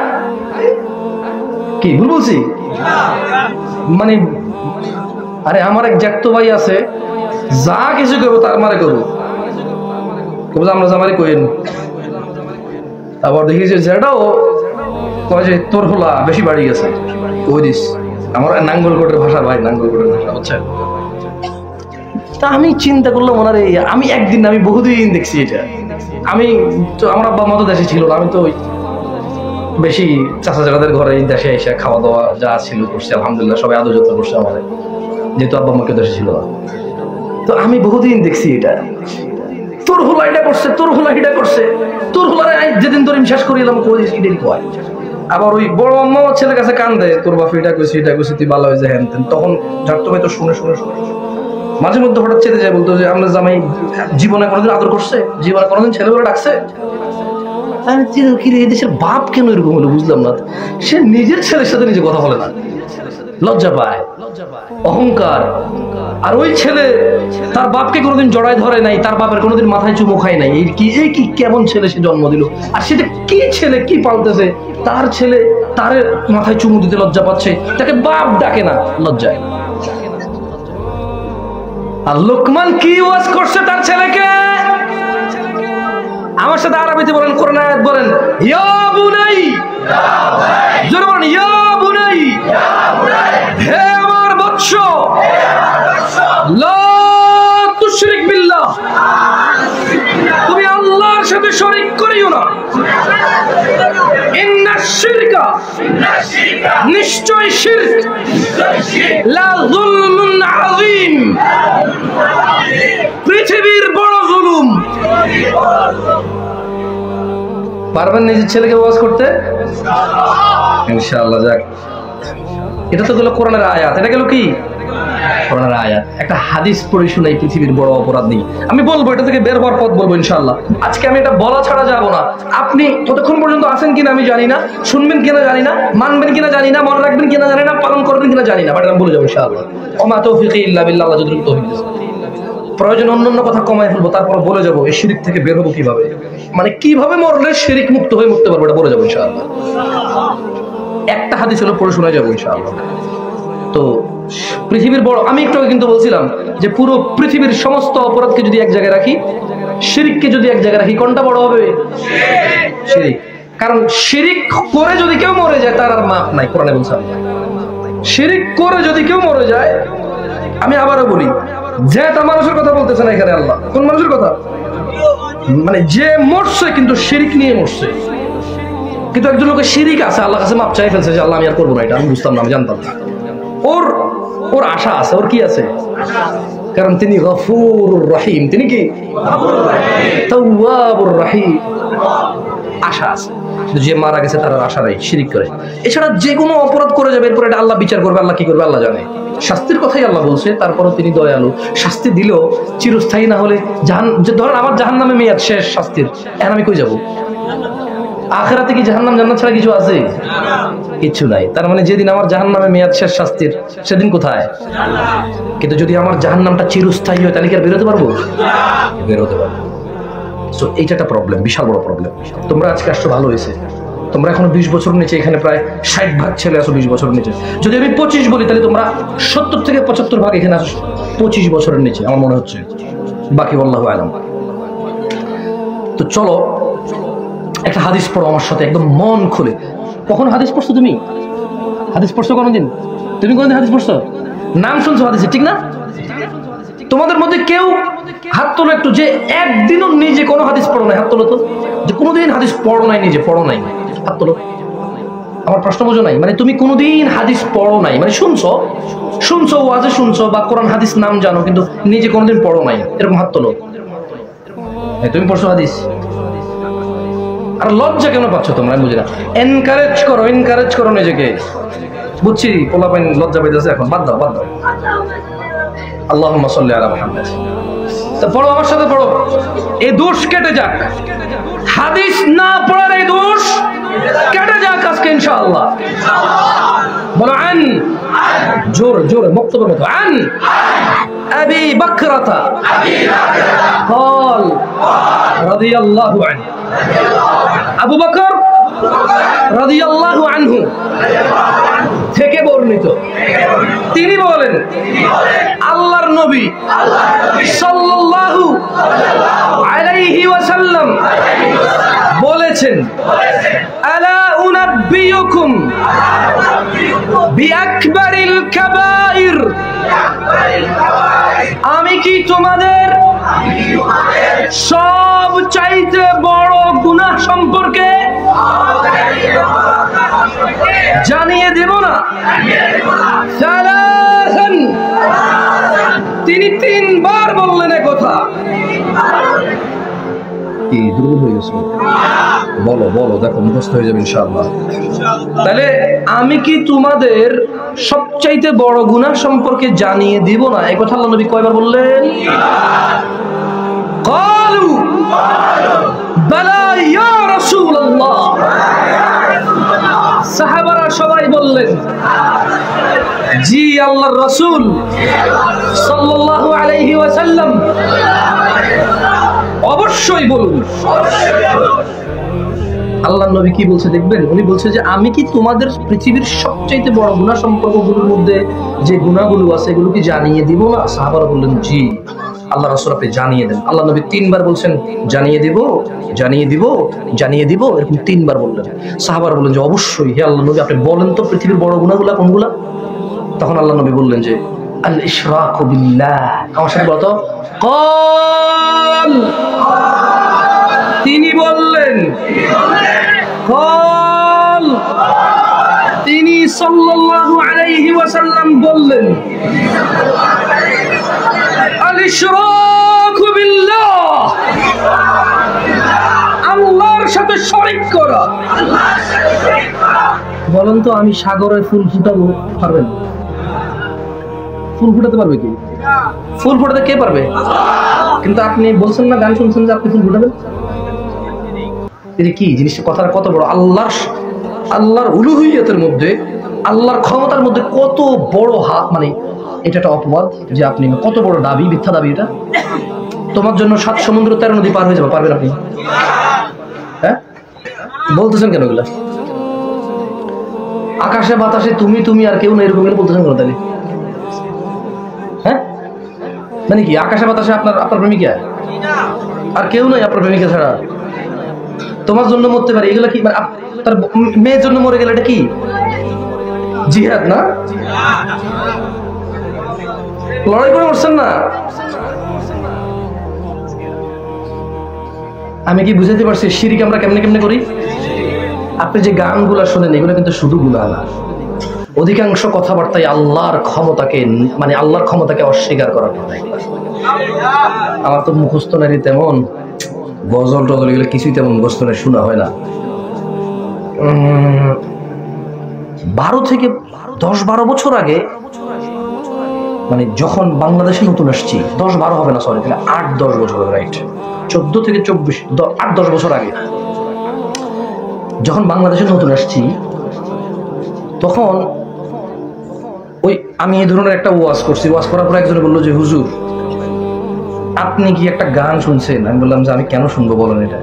কি ভুল বলছি? মানে আরে আমার এক জ্যাঠতো ভাই আছে, যা কিছু করবো তার মারে করবো, আমরা জামারি কইন। আবার দেখি যে যেটাও কয় যে তোর হলা বেশি বাড়ি গেছে ওই দিস। আমার নাঙ্গলকোটের ভাষা ভাই, নাঙ্গলকোটের ভাষা বুঝছেন। তা আমি চিন্তা করলাম ওনারে, আমি একদিন আমি বহুদিন দেখছি এটা। আমি তো আমার আব্বা মতো দেশে ছিল না, আমি তো বেশি চাচা চাচাদের ঘরে দেশে এসে খাওয়া দাওয়া যা ছিল করছি, আলহামদুলিল্লাহ সবাই আদর যত্ন করছে আমাদের, যেহেতু আব্বা আমাকে দেশে ছিল না। তো আমি বহুদিন দেখছি এটা, তোর হোলা এটা করছে, তোর হোলা এটা করছে, তোর হোলারে যেদিন তোর শেষ করি এলাম এটাই কয়। আবার ওই বড় আম্মা ছেলের কাছে কান দেয়, তোর বাপ এটা কইছে এটা কইছে তুই ভালো হয়েছে হ্যান তেন। তখন ঝাড়তো ভাই তো শুনে শুনে শুনে মাঝে মধ্যে হঠাৎ চেতে যায়, বলতো যে আমরা জামাই জীবনে কোনোদিন আদর করছে, জীবনে কোনোদিন ছেলেবেলা ডাকছে। আমি কি রে, দেশের বাপ কেন এরকম হলো বুঝলাম না। সে নিজের ছেলের সাথে নিজে কথা বলে না, লজ্জা পায়, অহংকার। আর ওই ছেলে তার বাপকে কোনোদিন জড়ায় ধরে নাই, তার বাপের কোনোদিন মাথায় চুমু খায় নাই। এই কি কেমন ছেলে সে জন্ম দিল, আর সেটা কি ছেলে কি পালতেছে, তার ছেলে তার মাথায় চুমু দিতে লজ্জা পাচ্ছে, তাকে বাপ ডাকে না লজ্জায়। আর লোকমান কি ওয়াজ করছে তার ছেলেকে, আমার সাথে আরবিতে বলেন, কোরআন আয়াত বলেন, ইয়া বুনাই, জোরে বলেন ইয়া বুনাই, হে আমার বৎস, লা তুশরিক বিল্লাহ, তুমি আল্লাহর সাথে শরীক করিও না। ইন্নাশ শিরকা, নিশ্চয় শিরক, লা যুলমুন আযীম, পৃথিবীর বড় জুলুম। পারবেন নিজের ছেলেকে ওয়াজ করতে? ইনশাআল্লাহ। যাক, এটা তো গেল কোরআনের আয়াত, এটা গেল কি কোরআনের আয়াত। একটা হাদিস পড়ে শুনাই পৃথিবীর বড় অপরাধ নেই। আমি বলবো এটা থেকে বের হওয়ার পথ বলবো ইনশাআল্লাহ। আজকে আমি এটা বলা ছাড়া যাবো না। আপনি ততক্ষণ পর্যন্ত আছেন কিনা আমি জানি না, শুনবেন কিনা জানি না, মানবেন কিনা জানি না, মনে রাখবেন কিনা জানি না, পালন করবেন কিনা জানি না, বাট আমি বলে যাবো ইনশাআল্লাহ। ওমা তৌফিকি ইল্লা বিল্লাহ, আল্লাহ যতটুকু তৌফিক দিয়েছেন। প্রয়োজন অন্যান্য কথা কমায় ফেলবো, তারপর বলে যাবো এই শিরিক থেকে বের হবো কিভাবে, মানে কিভাবে মরলে শিরিক মুক্ত হয়ে মরতে পারবো, এটা বলে যাবো ইনশাআল্লাহ। একটা হাদিস হলো পড়ে শোনা যাবো ইনশাআল্লাহ। তো পৃথিবীর বড়, আমি একটু কিন্তু বলছিলাম যে পুরো পৃথিবীর সমস্ত অপরাধকে যদি এক জায়গায় রাখি, শিরিককে যদি এক জায়গায় রাখি, কোনটা বড় হবে? শিরিক। কারণ শিরিক করে যদি কেউ মরে যায় তার আর মাফ নাই, কোরআনে বলছে। শিরিক করে যদি কেউ মরে যায়, আমি আবারও বলি, যে তা মানুষের কথা বলতেছে না এখানে আল্লাহ। কোন মানুষের কথা? মানে যে মরছে কিন্তু শিরিক নিয়ে মরছে। কিন্তু একজন লোকের শিরিক আছে, আল্লাহ কাছে মাপ চাই ফেলছে যে আল্লাহ আমি আর করবো না, এটা আমি বুঝতাম না, আমি জানতাম না। ওর আশা আছে, ওর কি আছে? কারণ তিনি গফুরুর রহিম, তিনি কি তাওয়াবুর রহিম, আশা আছে। যে মারা গেছে তার আশা নাই, শিরিক করে। এছাড়া যে কোনো অপরাধ করে যাবে, এরপর এটা আল্লাহ বিচার করবে, আল্লাহ কি করবে আল্লাহ জানে। শাস্তির কথাই আল্লাহ বলছে, তারপরও তিনি দয়ালু। শাস্তি দিলেও চিরস্থায়ী না হলে, ধরেন আমার জাহান্নামে মেয়াদ শেষ শাস্তির, এখন আমি কই যাবো? আখিরাতে কি জাহান্নাম জান্নাত ছাড়া কিছু আছে? কিছু নাই। তার মানে যেদিন আমার জাহান্নামে মেয়াদ শেষ শাস্তির, সেদিন কোথায়? কিন্তু যদি আমার জাহান্নামটা চিরস্থায়ী হয়, তাহলে কি আর বেরোতে পারবো? বেরোতে পারবো। সো এইটা একটা প্রবলেম, বিশাল বড় প্রবলেম। তোমরা আজকে আসছো ভালো হয়েছে, তোমরা এখন 20 বছর নিচে, এখানে প্রায় 60 ভাগ ছেলে আসো 20 বছরের নিচে। যদি আমি 25 বলি, তাহলে তোমরা 70 থেকে 75 ভাগ এখানে আসো 25 বছরের নিচে আমার মনে হচ্ছে, বাকি আল্লাহু আ'লাম। তো চলো একটা হাদিস পড়ো আমার সাথে, একদম মন খুলে। কখন হাদিস পড়ছো তুমি? হাদিস পড়ছো কোনোদিন? তুমি কোনোদিন হাদিস পড়ছো? নাম শুনছো হাদিসে, ঠিক না? তোমাদের মধ্যে কেউ হাত তোলো একটু, যে একদিনও নিজে কোনো হাদিস পড়ো নাই, হাত তোলো তো। যে কোনোদিন হাদিস পড়ো নাই, নিজে পড়ো নাই, হাত তোলো। আমার প্রশ্ন বোঝো নাই, মানে তুমি কোনোদিন হাদিস পড়ো নাই, মানে শুনছো ওয়াজে শুনছো বা কোরআন হাদিস নাম জানো, কিন্তু নিজে কোনোদিন পড়ো নাই, এরকম হাত তোলো। তুমি পড়ছো হাদিস? আর লজ্জা কেন পাচ্ছ তোমরা? আমি বুঝি না। এনকারেজ করো নিজেকে। বুঝছি পোলাপাইন লজ্জা পাইতেছে এখন, বাদ দাও। আল্লাহুম্মা সাল্লি আলা মুহাম্মাদ। তো পড়ো আমার সাথে, পড়ো। এই দোষ কেটে যাক। হাদিস না পড়ার এই দোষ জোর জোরে বক্তব্যের মতো আন আবি বকরাতা قال رضي الله عنه আবু বকর রাদিয়াল্লাহু আনহু থেকে বর্ণিত তিনি বলেন আল্লাহর নবী সাল্লাল্লাহু আলাইহি ওয়াসাল্লাম বলেছেন আলা উনাব্বিয়ুকুম বিআকবারিল কাবাইর আমি কি তোমাদের সবচাইতে বড় গুনাহ সম্পর্কে জানিয়ে দেব না? সালাসান তিনি তিনবার বললেন এ কথা। কি দুর্বল হয়ে গেছে? বলো বলো, দেখো মুখস্থ হয়ে যাবে ইনশাআল্লাহ। তাহলে আমি কি তোমাদের সবচাইতে বড় গুনাহ সম্পর্কে জানিয়ে দিব না? এই কথা আল্লাহ নবী কয়বার বললেন? ক্বালু বালা ইয়া রাসূলুল্লাহ। সাহাবারা সবাই বললেন জি আল্লাহর রাসূল সাল্লাল্লাহু আলাইহি ওয়াসাল্লাম অবশ্যই বলুন। আল্লাহর নবী কি বলছে দেখবেন, উনি বলছে যে আমি কি তোমাদের পৃথিবীর সবচাইতে বড় গুনাহ সম্পর্কগুলোর মধ্যে যে গুনাহগুলো আছে এগুলো কি জানিয়ে দিব না? সাহাবারা বললেন জি আল্লাহ রাসূল আপনি জানিয়ে দেন। আল্লাহ নবী তিনবার বলছেন জানিয়ে দিব জানিয়ে দিব জানিয়ে দিব, এরকম তিনবার বললেন। সাহাবারা বললেন যে অবশ্যই হে আল্লাহ নবী আপনি বলেন তো পৃথিবীর বড় গুনাহগুলো কোনগুলা? তখন আল্লাহ নবী বললেন যে আল ইশরাকু বিল্লাহ। আমার সাথে বলো তো ক্বাল। তিনি বললেন ক্বাল। তিনি সাল্লাল্লাহু আলাইহি ওয়াসাল্লাম বললেন আল ইশরাকু বিল্লাহ, আল্লাহর সাথে শরীক করা। বলেন তো আমি সাগরে ফুল ফুটাবো, পারবেন? ফুল ফুটাতে পারবে কি? ফুল ফুটাতে কে পারবে? কিন্তু আপনি বলছেন না, গান শুনছেন যে আপনি ফুল ফুটাবেন। এটা কি জিনিসটা? কথাটা কত বড়! আল্লাহর উলুহিয়তের মধ্যে, আল্লাহর ক্ষমতার মধ্যে কত বড় মানে এটা একটা অপবাদ যে আপনি কত বড় দাবি, মিথ্যা দাবি এটা। তোমার জন্য 7 সমুদ্র 13 নদী পার হয়ে যাবে, পারবেন আপনি? হ্যাঁ বলতেছেন কেন এগুলা? আকাশে বাতাসে তুমি তুমি আর কেউ না, এরকম বলতেছেন কেন তাহলে? হ্যাঁ মানে কি আকাশে বাতাসে আপনার প্রেমিকা আর কেউ নাই আপনার প্রেমিকা ছাড়া? তোমার জন্য মরতে পারে, এগুলা কি? মানে তার মেয়ের জন্য মরে গেলে এটা কি জিহাদ না? লড়াই করে মরছেন না? আমি কি বুঝাতে পারছি শিরক আমরা কেমনে কেমনে করি? আপনি যে গানগুলা শোনেন এগুলো কিন্তু শুধু গুনাহ না, অধিকাংশ কথাবার্তায় আল্লাহর ক্ষমতাকে মানে আল্লাহর ক্ষমতাকে অস্বীকার করার কথাই। আমার তো মুখস্থ নারী তেমন, গজল টজল এগুলো কিছুই তেমন মুখস্থ নেই, শোনা হয় না। 12 থেকে 10-12 বছর আগে, মানে যখন বাংলাদেশে নতুন আসছি, 10-12 হবে না সরি, তাহলে 8-10 বছর, রাইট 14 থেকে 24, 8-10 বছর আগে যখন বাংলাদেশে নতুন আসছি, তখন ওই আমি এই ধরনের একটা ওয়াজ করছি। ওয়াজ করার পর একজনে বললো যে হুজুর আপনি কি একটা গান শুনছেন? আমি বললাম যে আমি কেন শুনবো বলেন এটা।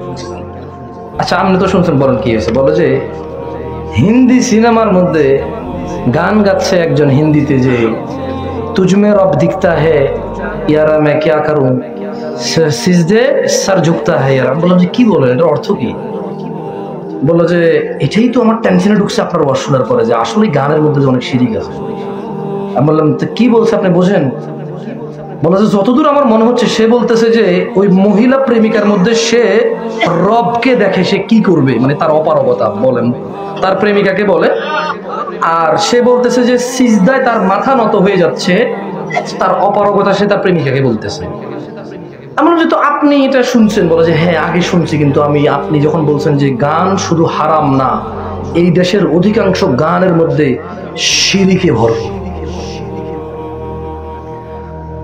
আচ্ছা আপনি তো শুনছেন, বলেন কি হয়েছে? বলে যে হিন্দি সিনেমার মধ্যে গান গাচ্ছে একজন হিন্দিতে যে তুজমে রব দিখতা হে ইয়ারা মে ক্যা করুঁ সিজদে সর ঝুকতা হে ইয়ারা। বললাম যে কি বলেন, এটার অর্থ কি? বললো যে এটাই তো আমার টেনশনে ঢুকছে আপনার ওয়াজ শোনার পরে, যে আসলে গানের মধ্যে যে অনেক শিরিক আছে। আমি বললাম তো কি বলছে আপনি বোঝেন? বলে যে যতদূর আমার মনে হচ্ছে সে বলতেছে যে ওই মহিলা প্রেমিকার মধ্যে সে রবকে দেখে, সে কি করবে, মানে তার অপারগতা বলেন তার প্রেমিকাকে বলে, আর সে বলতেছে যে সিজদায় তার মাথা নত হয়ে যাচ্ছে, তার অপারগতা সে তার প্রেমিকাকে বলতেছে। এমন যে তো আপনি এটা শুনছেন? বলে যে হ্যাঁ আগে শুনছি, কিন্তু আপনি যখন বলছেন যে গান শুধু হারাম না, এই দেশের অধিকাংশ গানের মধ্যে শিরিকে ভরপুর,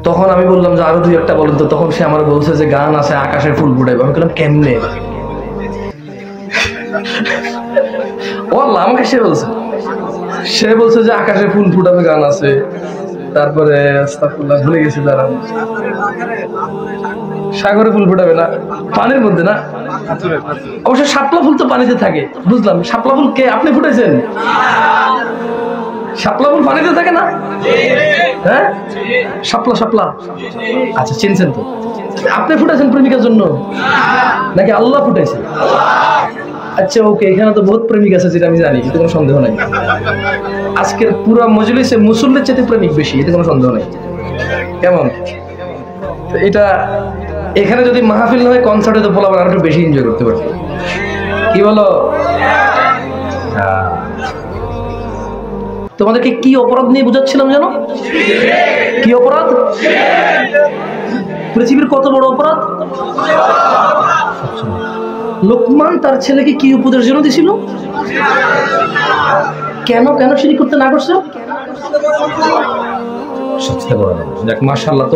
তখন আমি বললাম যে আরো 2-1টা বলেন তো। তখন সে আমার বলছে যে গান আছে আকাশে ফুল ফুটাইবে। আমি বললাম কেমনে? ও আল্লাহ, আমাকে সে বলছে সে বলছে যে আকাশে ফুল ফুটাবে গান আছে, তারপরে আস্তাগফিরুল্লাহ ভুলে গেছি দাঁড়ান, সাগরে ফুল ফুটাবে না, পানির মধ্যে না, অবশ্য শাপলা ফুল তো পানিতে থাকে, বুঝলাম। শাপলা ফুল কে আপনি ফুটেছেন? শাপলা ফুল পানিতে থাকে না? হ্যাঁ, শাপলা শাপলা, আচ্ছা চিনছেন তো। আপনি ফুটেছেন প্রেমিকার জন্য নাকি আল্লাহ ফুটেছে? আচ্ছা ওকে, এখানে তো বহুত প্রেমিক আছে যেটা আমি জানি, এতে কোনো সন্দেহ নাই। আজকের পুরো মজলিসে মুসল্লির চেয়ে প্রেমিক বেশি, এতে কোনো সন্দেহ নাই। কেমন এটা? এখানে যদি মাহফিল না হয়, কনসার্টে তো বলা আরো বেশি এনজয় করতে পারবে। কি বলো? তোমাদেরকে কি অপরাধ নিয়ে বুঝাচ্ছিলাম জানো? কি অপরাধ? পৃথিবীর কত বড় অপরাধ? লোকমান তার ছেলেকে কি উপদেশ জন্য দিছিল? কেন কেন শিরক করতে না করছে? দেখ মাশাআল্লাহ,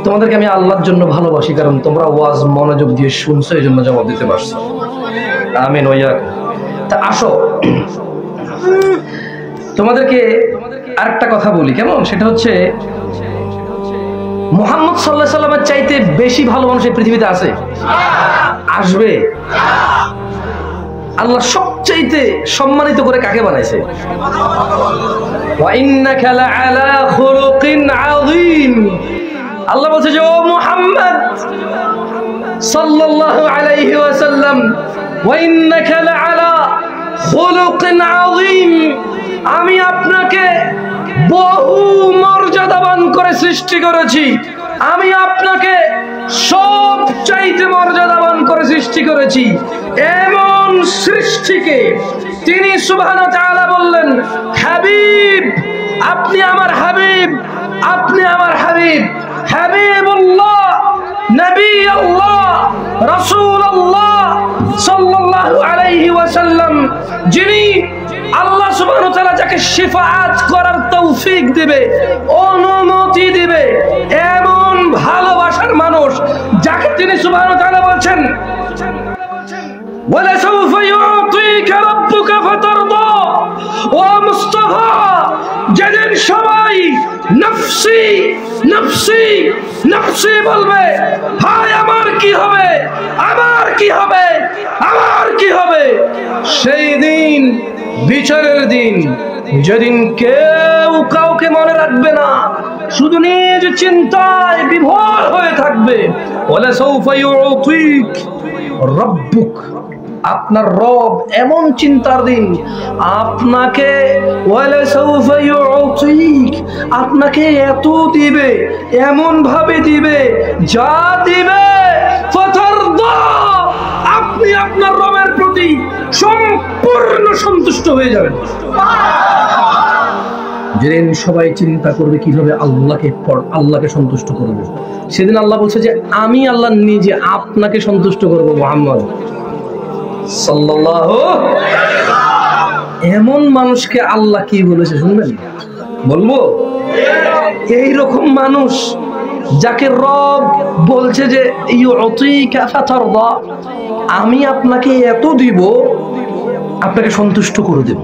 তোমাদেরকে আমি আল্লাহর জন্য ভালোবাসি, কারণ তোমরা ওয়াজ মনোযোগ দিয়ে শুনছো, এই জন্য জবাব দিতে পারছো। আমিন ওয়া ইয়াক। তা আসো তোমাদেরকে আরেকটা কথা বলি, কেমন? সেটা হচ্ছে মুহাম্মদ সাল্লাল্লাহু আলাইহি সাল্লামের চাইতে বেশি ভালো মানুষ এই পৃথিবীতে আছে? আসবে? আল্লাহ সবচাইতে সম্মানিত করে কাকে বানাইছে? ওয়া ইন্নাকা লাআলা খুলুকিন আযীম। আল্লাহ বলছে যে ও মুহাম্মদ সাল্লাল্লাহু আলাইহি ওয়াসাল্লাম, ওয়া ইন্নাকা লাআলা খুলুকিন আযীম, আমি আপনাকে বহু মর্যাদাবান করে সৃষ্টি করেছি, আমি আপনাকে সবচাইতে মর্যাদাবান করে সৃষ্টি করেছি। এমন সৃষ্টিকে তিনি সুবহানাহু ওয়া তাআলা বললেন হাবিব, আপনি আমার হাবিব, আপনি আমার হাবিব, হাবিবুল্লাহ, নবী আল্লাহ, রাসূলুল্লাহ সাল্লাল্লাহু আলাইহি ওয়াসাল্লাম, যিনি আল্লাহ সুবহানাহু ওয়া তাআলা যাকে শিফাআত করার তৌফিক দিবে, অনুমতি দিবে, এমন ভালোবাসার মানুষ যাকে তিনি সুবহানাহু ওয়া তাআলা বলছেন ওয়ালা সাউফা ইউতিকা রাব্বুকা ফাতারদা। ও মুস্তাফা, যেদিন সবাই নফসি নফসি নফসি বলবে, হায় আমার কি হবে, আমার কি হবে, আমার কি হবে, সেই দিন, বিচারের দিন, যেদিন কেউ কাউকে মনে রাখবে না, শুধু নিজ চিন্তায় বিভোর হয়ে থাকবে। ওয়ালা সাউফা ইউতিক রাব্বুক, আপনার রব এমন চিন্তার দিন আপনাকে, ওয়ালা সাউফা ইউতিক, আপনাকে এত দিবে, এমন ভাবে দিবে, যা দিবে ফাতারদা, আপনি আপনার রবের প্রতি সম্পূর্ণ সন্তুষ্ট হয়ে যাবেন। যেদিন সবাই চিন্তা করবে কিভাবে আল্লাহকে সন্তুষ্ট করবে, সেদিন আল্লাহ বলছে যে আমি আল্লাহ নিজে আপনাকে সন্তুষ্ট করব মুহাম্মদ সাল্লাল্লাহু। এমন মানুষকে আল্লাহ কি বলেছে শুনবেন? বলবো? এই রকম মানুষ যাকে রব বলছে যে ইউতিকা ফাতারদা, আমি আপনাকে এত দিব, আপনাকে সন্তুষ্ট করে দেব।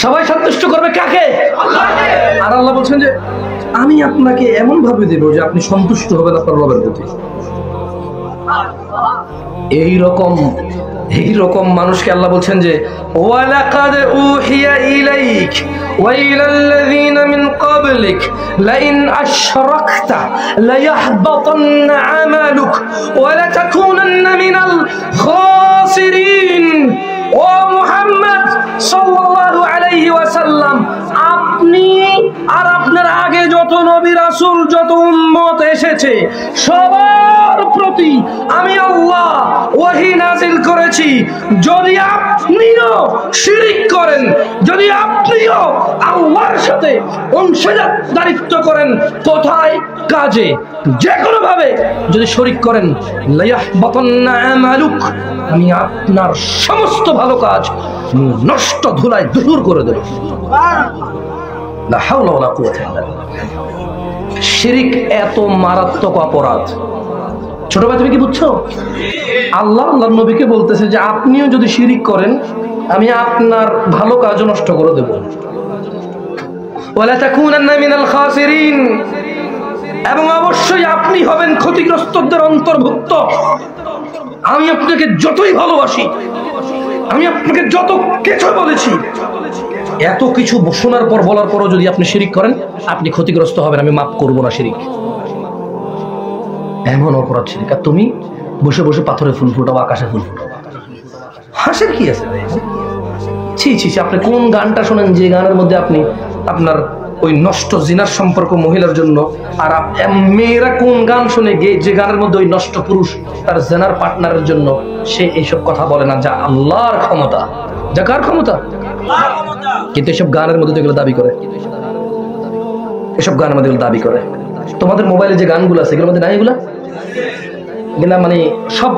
সবাই সন্তুষ্ট করবে কাকে? আল্লাহকে। আর আল্লাহ বলছেন যে আমি আপনাকে এমন ভাবে দেব যে আপনি সন্তুষ্ট হবেন আপনার রবের প্রতি। এই রকম মানুষকে আল্লাহ বলছেন যে ওয়ালাকাদ উহিয়া ইলাইক ওয়া ইলাল্লাযীনা মিন ক্বাবলিক লাইন আশরাকতা লায়াহবাতান্না আমালুক ওয়া লাতাকুনান্না মিনাল খাসিরিন। ও মুহাম্মদ সাল্লাল্লাহু আলাইহি ওয়াসাল্লাম, আপনি আর আপনার আগে যত নবী রাসূল, যত উম্মত এসেছে, সবার প্রতি আমি আল্লাহ ওহী নাযিল করেছি, যদি আপনিও শিরক করেন, যদি আপনিও আল্লাহর সাথে অংশীদারিত্ব করেন, কোথায়? কাজে, যে কোনো ভাবে যদি শরীক করেন, লায়াহবাতান্না আমালুক, আমি আপনার সমস্ত ভালো কাজ নষ্ট, ধুলায় দূর করে দেব। লা হাওলা ওয়ালা কুওয়াতা ইল্লা বিল্লাহ। শিরক এত মারাত্মক অপরাধ, ছোট ভাই তুমি কি বুঝছো? আল্লাহর নবীকে বলতেছে যে আপনিও যদি শিরিক করেন আমি আপনার ভালো কাজও নষ্ট করে দেব। ওয়ালা তাকুনান্না মিনাল খাসিরিন, এবং অবশ্যই আপনি হবেন ক্ষতিগ্রস্তদের অন্তর্ভুক্ত। আমি আপনাকে যতই ভালোবাসি, আমি আপনাকে যত কিছু বলেছি, এত কিছু শোনার পর বলার পরও যদি আপনি শিরিক করেন আপনি ক্ষতিগ্রস্ত হবেন, আমি মাফ করব না শিরিক। এমন অপরাধ শিরিক। আর তুমি বসে বসে পাথরে ফুল ফুটাও, আকাশে ফুল ফুটাও, হাসের কি আছে? ছি ছি, আপনি কোন গানটা শোনেন যে গানের মধ্যে আপনি আপনার ওই নষ্ট জিনার সম্পর্ক মহিলার জন্য, আর মেয়েরা কোন গান শুনে যে গানের মধ্যে ওই নষ্ট পুরুষ তার জেনার পার্টনারের জন্য সে এইসব কথা বলে না, যা আল্লাহর ক্ষমতা, যা কার ক্ষমতা? কিন্তু এসব গানের মধ্যে এগুলো দাবি করে, এসব গানের মধ্যে এগুলো দাবি করে। তোমাদের মোবাইলে যে গানগুলো আছে এগুলোর মধ্যে নাই এগুলা, এগুলা মানে সব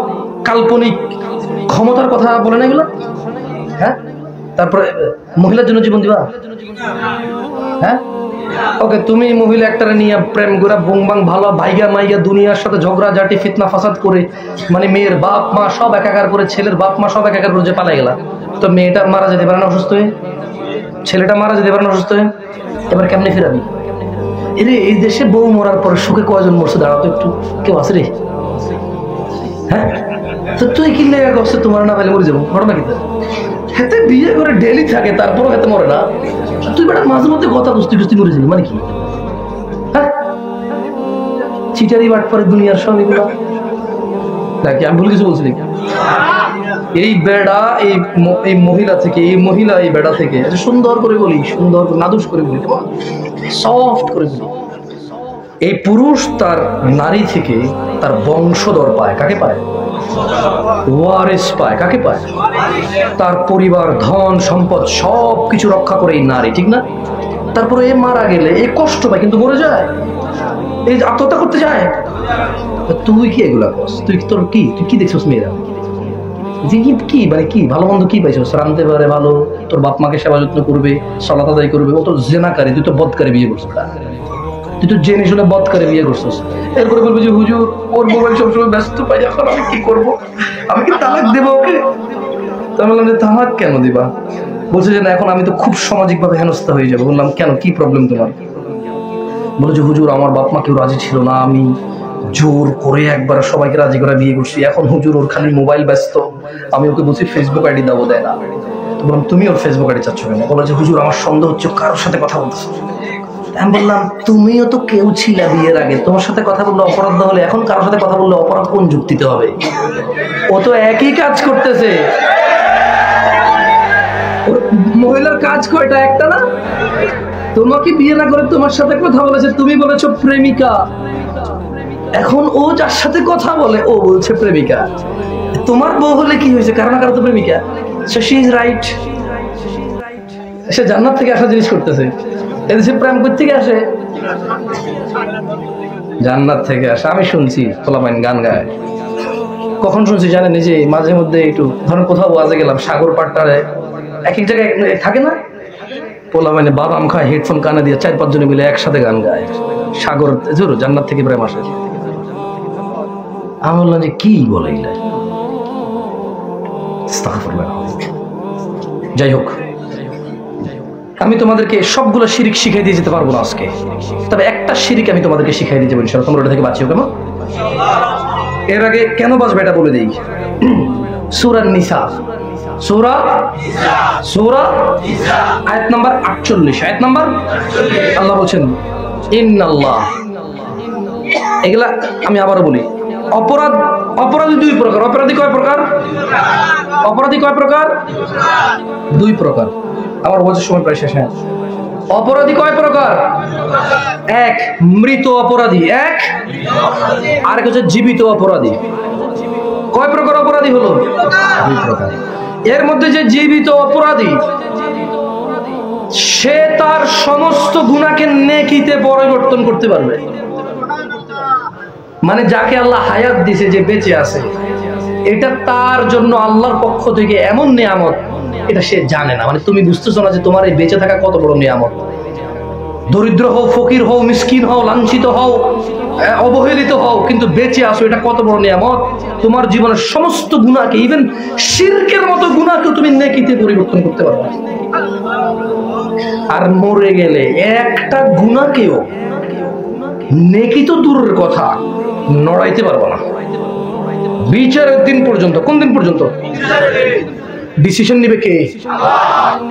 কাল্পনিক ক্ষমতার কথা বলে না এগুলা। হ্যাঁ, তারপরে মহিলার জন্য জীবন দিবা? হ্যাঁ, ওকে, তুমি মহিলা একটারে নিয়ে প্রেম করে বুংবাং ভালো ভাইগা মাইগা দুনিয়ার সাথে ঝগড়া ঝাঁটি ফিতনা ফাসাদ করে, মানে মেয়ের বাপ মা সব একাকার করে, ছেলের বাপ মা সব একাকার করে যে পালাই গেলা, তো মেয়েটা মারা যেতে পারে না অসুস্থ হয়ে, ছেলেটা মারা যেতে পারে না অসুস্থ হয়ে, এবার কেমনে ফেরাবি? এরে এই দেশে বউ মরার পরে সুখে কয়জন মরছে দাঁড়াতো একটু, কেউ আছে রে? হ্যাঁ, তো তুই কি লেগে করছে তোমার না পেলে মরে যাবো, ঘটনা কি? হাতে বিয়ে করে ডেলি থাকে তারপরও হাতে মরে না, তুই বেটা মাঝে মধ্যে কথা বুঝতে বুঝতে মরে যাবি মানে কি? হ্যাঁ, চিটারি বাট পরে দুনিয়ার সব এগুলো নাকি আমি ভুল কিছু বলছি নাকি? এই বেড়া এই মহিলা থেকে, এই মহিলা এই বেড়া থেকে সুন্দর করে বলি, সুন্দর করে নাদুস করে বলি, সফট করে বলি, এই পুরুষ তার নারী থেকে তার বংশধর পায়। কাকে পায়? ওয়ারিস পায়। কাকে পায়? তার পরিবার, ধন সম্পদ সব কিছু রক্ষা করে এই নারী, ঠিক না? তারপরে এ মারা গেলে এ কষ্ট পায় কিন্তু মরে যায়, এই আত্মহত্যা করতে যায়। তুই কি এগুলা করছ? তুই তোর কি, তুই কি দেখছিস মেয়েরা কি মানে কি ভালো মন্দ কি পাইছিস? রাঁধতে পারে ভালো, তোর বাপ মাকে সেবা যত্ন করবে, সালাত আদায় করবে, ও তো জেনাকারী, তুই তো বদকারী বিয়ে করছিস, তুই তো জেনে শুনে বদকারী বিয়ে করছিস। এরপরে বলবো যে হুজুর ওর মোবাইল সবসময় ব্যস্ত পাই, এখন আমি কি করবো? আমি কি তালাক দেবো ওকে? তো আমি বললাম যে তালাক কেন দিবা? বলছে যে না, এখন আমি তো খুব সামাজিক ভাবে হেনস্থা হয়ে যাবো। বললাম কেন, কি প্রবলেম তোমার? বলে যে হুজুর আমার বাপ মা কেউ রাজি ছিল না, আমি জোর করে একবার সবাইকে রাজি করে বিয়ে করছি, এখন হুজুর ওর খালি মোবাইল ব্যস্ত, আমি ওকে বলছি ফেসবুক আইডি দাও, দেয় না। তো বললাম তুমি ওর ফেসবুক আইডি চাচ্ছ কেন? বলে যে হুজুর আমার সন্দেহ হচ্ছে কারোর সাথে কথা বলতেছে। আমি বললাম তুমিও তো কেউ ছিলা বিয়ের আগে, তোমার সাথে কথা বললে অপরাধ হলে এখন কারোর সাথে কথা বললে অপরাধ কোন যুক্তিতে হবে? ও তো একই কাজ করতেছে। মহিলার কাজ কয়টা? একটা না? তোমাকে বিয়ে না করে তোমার সাথে কথা বলেছে, তুমি বলেছো প্রেমিকা, এখন ও যার সাথে কথা বলে ও বলছে প্রেমিকা। তোমার বউ হলে কি হয়েছে? কারণ কারো তো প্রেমিকা, সো শি ইজ রাইট। সে জান্নাত থেকে আসা জিনিস করতেছে, এদেশে প্রেম করতে থেকে আসে, জান্নাত থেকে আসে। আমি শুনছি পোলাপাইন গান গায়, কখন শুনছি জানেন? এই যে মাঝে মধ্যে একটু ধরেন কোথাও ওয়াজে গেলাম, সাগর পাড়টারে এক এক জায়গায় থাকে না, পোলাপাইনে বাদাম খায়, হেডফোন কানে দিয়ে 4-5 জনে মিলে একসাথে গান গায়, সাগর জোর জান্নাত থেকে প্রেম আসে। আমি বললাম যে কি বলে এগুলা? যাই হোক, আমি তোমাদেরকে সবগুলো শিরিক শিখাই দিয়ে যেতে পারবো না আজকে, তবে একটা শিরিক আমি তোমাদেরকে শিখাই দিয়ে যাবো ইনশাআল্লাহ, তোমরা ওটা থেকে বাঁচিও। কেমন? এর আগে কেন বাঁচবে এটা বলে দিই। সূরা নিসা, সূরা আয়াত নাম্বার 48, আয়াত নাম্বার আল্লাহ বলছেন ইন্নাল্লাহ। এগুলা আমি আবারও বলি, অপরাধী 2 প্রকার। অপরাধী কয় প্রকার? অপরাধী কয় প্রকার? 2 প্রকার। আমার বছর সময় প্রায় শেষ। অপরাধী কয় প্রকার? 1 মৃত অপরাধী, 1 আরেক হচ্ছে জীবিত অপরাধী। কয় প্রকার অপরাধী হলো? 2 প্রকার। এর মধ্যে যে জীবিত অপরাধী, সে তার সমস্ত গুনাহকে নেকিতে পরিবর্তন করতে পারবে। মানে যাকে আল্লাহ হায়াত দিয়েছে, যে বেঁচে আছে, এটা তার জন্য আল্লাহর পক্ষ থেকে এমন নিয়ামত, এটা সে জানে না। মানে তুমি বুঝতেছো না যে তোমার এই বেঁচে থাকা কত বড় নিয়ামত। দরিদ্র হও, ফকির হও, মিসকিন হও, লাঞ্ছিত হও, অবহেলিত হও, কিন্তু বেঁচে আসো, এটা কত বড় নিয়ামত। তোমার জীবনের সমস্ত গুনাহকে, ইভেন শিরকের মতো গুনাহকেও তুমি নেকিতে পরিবর্তন করতে পারবে। আর মরে গেলে একটা গুনাহকেও, নেকি তো দূরের কথা, নড়াইতে পারবো না বিচারের দিন পর্যন্ত। কোন দিন পর্যন্ত? ডিসিশন নিবে কে?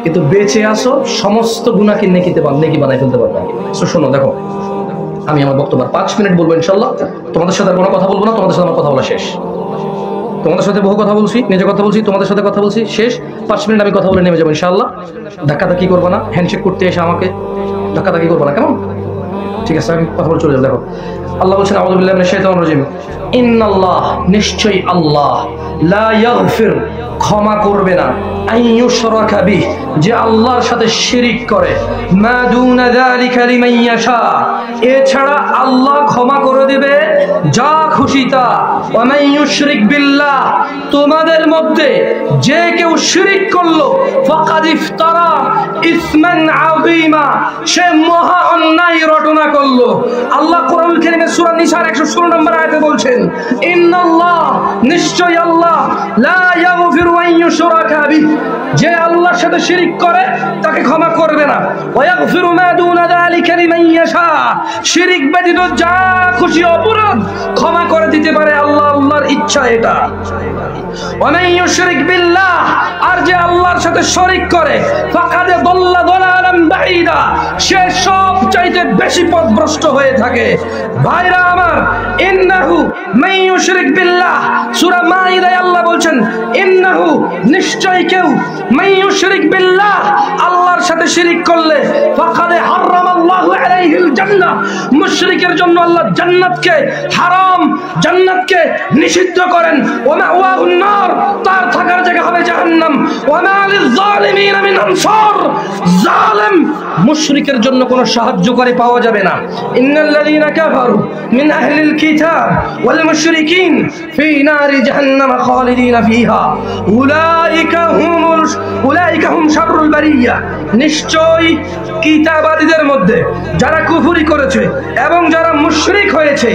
কিন্তু বেঁচে আসো, সমস্ত গুনাহকে নেকি বানাই ফেলতে পারবে। তো শোনো, দেখো, আমি আমার বক্তব্য 5 মিনিট বলবো ইনশাল্লাহ। তোমাদের সাথে কোনো কথা বলবো না, তোমাদের সাথে আমার কথা বলা শেষ। তোমাদের সাথে বহু কথা বলছি, নিজে কথা বলছি, তোমাদের সাথে কথা বলছি, শেষ। 5 মিনিট আমি কথা বলে নেমে যাবো ইনশাল্লাহ। ধাক্কাধাক্কি করবো না, হ্যান্ডশেক করতে এসে আমাকে ধাক্কাধাক্কি করবো না, কেমন? ঠিক আছে, আমি কথা বলে চলে যাবো। দেখো, আল্লাহ বলছেন, আউযু বিল্লাহি মিনাশ শাইতানির রাজিম, ইন্নাল্লাহ, নিশ্চয়ই আল্লাহ, লা ইয়াগফির, ক্ষমা করবে না, আইয়ুশরাকা বিহি, যে আল্লাহর সাথে শিরিক করে, মা দুনা যালিকা লিমান ইয়াশা, এছাড়া আল্লাহ ক্ষমা করে দেবে যা খুশি তা। ওয়া মান ইউশরিক বিল্লাহ, তোমাদের মধ্যে যে কেউ শিরিক করলো, ফাকাদ ইফতারা ইসমান আযীমা, সে মহা অন্যায় রটনা করলো। আল্লাহ কোরআনুল কারীমে সূরা নিসার 116 নম্বর আয়াতে বলছেন, ইন্নাল্লাহ, নিশ্চয়ই আল্লাহ, লা ইয়াগফিরু আন ইউশরাকা বিহি, যে আল্লাহর সাথে শিরিক করে তাকে ক্ষমা করবে না। ওয়া ইয়াগফিরু মা দুনা যালিকা লিমান ইয়াশা, শিরিক ব্যতীত যা খুশি অপরাধ ক্ষমা করে দিতে পারে আল্লাহ, আল্লাহর ইচ্ছা এটা। ওয়া মান ইউশরিক বিল্লাহ, আর যে আল্লাহর সাথে শরীক করে, ফাকাদ দাল্লা দালালান বাঈদা, সে সব চাইতে বেশি পথভ্রষ্ট হয়ে থাকে। ভাইরা আমার, ইন্নাহু মান ইউশরিক বিল্লাহ, সূরা মাইদায় আল্লাহ বলছেন, ইন্নাহু, নিশ্চয়ই কেউ, মান ইউশরিক বিল্লাহ, আল্লাহর সাথে শিরিক করলে, ফাকাদ হারামাল্লাহু আলাইহিল জান্নাহ, মুশরিকের জন্য আল্লাহ জান্নাতকে হারাম, জান্নাতকে নিষিদ্ধ করেন। ওয়া মাওয়াহুন নার, তার থাকার জায়গা হবে জাহান্নাম। ওয়া মা লিয-যালিমিনা মিন আনসার, জালেম মুশরিকের জন্য কোনো সাহায্যকারী পাওয়া যাবে না। ইন্নাল্লাযীনা কাফারু মিন আহলিল কিতাব ওয়াল মুশরিকিন ফি নারি জাহান্নাম খালিদিনা ফিহা উলাইকা হুম শাররুল বারিয়া, নিশ্চয়ই কিতাবাদীদের মধ্যে যারা কুফরি করেছে এবং যারা মুশরিক হয়েছে,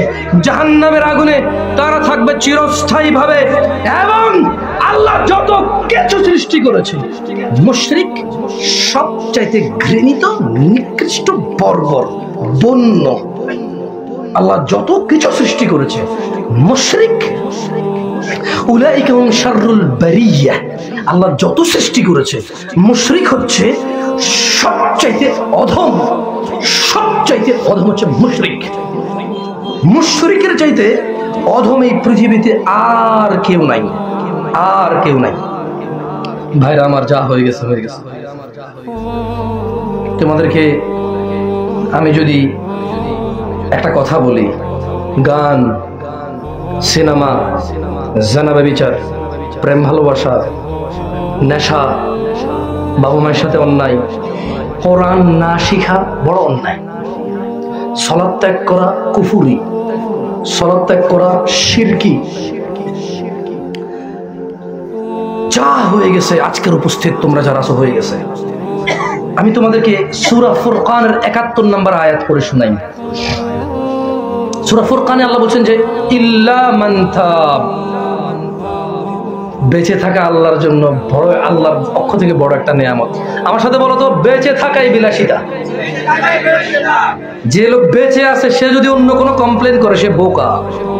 জাহান্নামের আগুনে তারা থাকবে চিরস্থায়ীভাবে। এবং আল্লাহ যত কিছু সৃষ্টি করেছে, মুশরিক সবচাইতে ঘৃণিত, নিকৃষ্ট, বর্বর, বন্য। আল্লাহ যত কিছু সৃষ্টি করেছে, মুশরিক, উলাইকা হুম শাররুল বারিয়া, আল্লাহ যত সৃষ্টি করেছে, মুশরিক হচ্ছে সবচাইতে অধম। সবচাইতে অধম হচ্ছে মুশরিক। মুশরিকের চাইতে অধম এই পৃথিবীতে আর কেউ নাই, আর কেউ নাই। ভাইরা আমার, যা হয়ে গেছে হয়ে গেছে। তোমাদেরকে আমি যদি একটা কথা বলি, গান, সিনেমা, জানাবে বিচার, প্রেম ভালোবাসা, নেশা, বাবা মায়ের সাথে অন্যায়, কোরআন না শিখা বড় অন্যায়, সালাত ত্যাগ করা কুফরি, সালাত ত্যাগ করা শিরকি, যা হয়ে গেছে আজকের উপস্থিত তোমরা যারা আছো হয়ে গেছে। আমি তোমাদেরকে সূরা ফুরকানের 71 নম্বর আয়াত পড়ে শোনাই। সূরা ফুরকানে আল্লাহ বলছেন যে, ইল্লা মান তাব, বেঁচে থাকা আল্লাহর জন্য বড়, আল্লাহর পক্ষ থেকে বড় একটা নিয়ামত। আমার সাথে বলো তো, বেঁচে থাকাই বিলাসিতা। যে লোক বেঁচে আছে সে যদি অন্য কোনো কমপ্লেন করে, সে বোকা।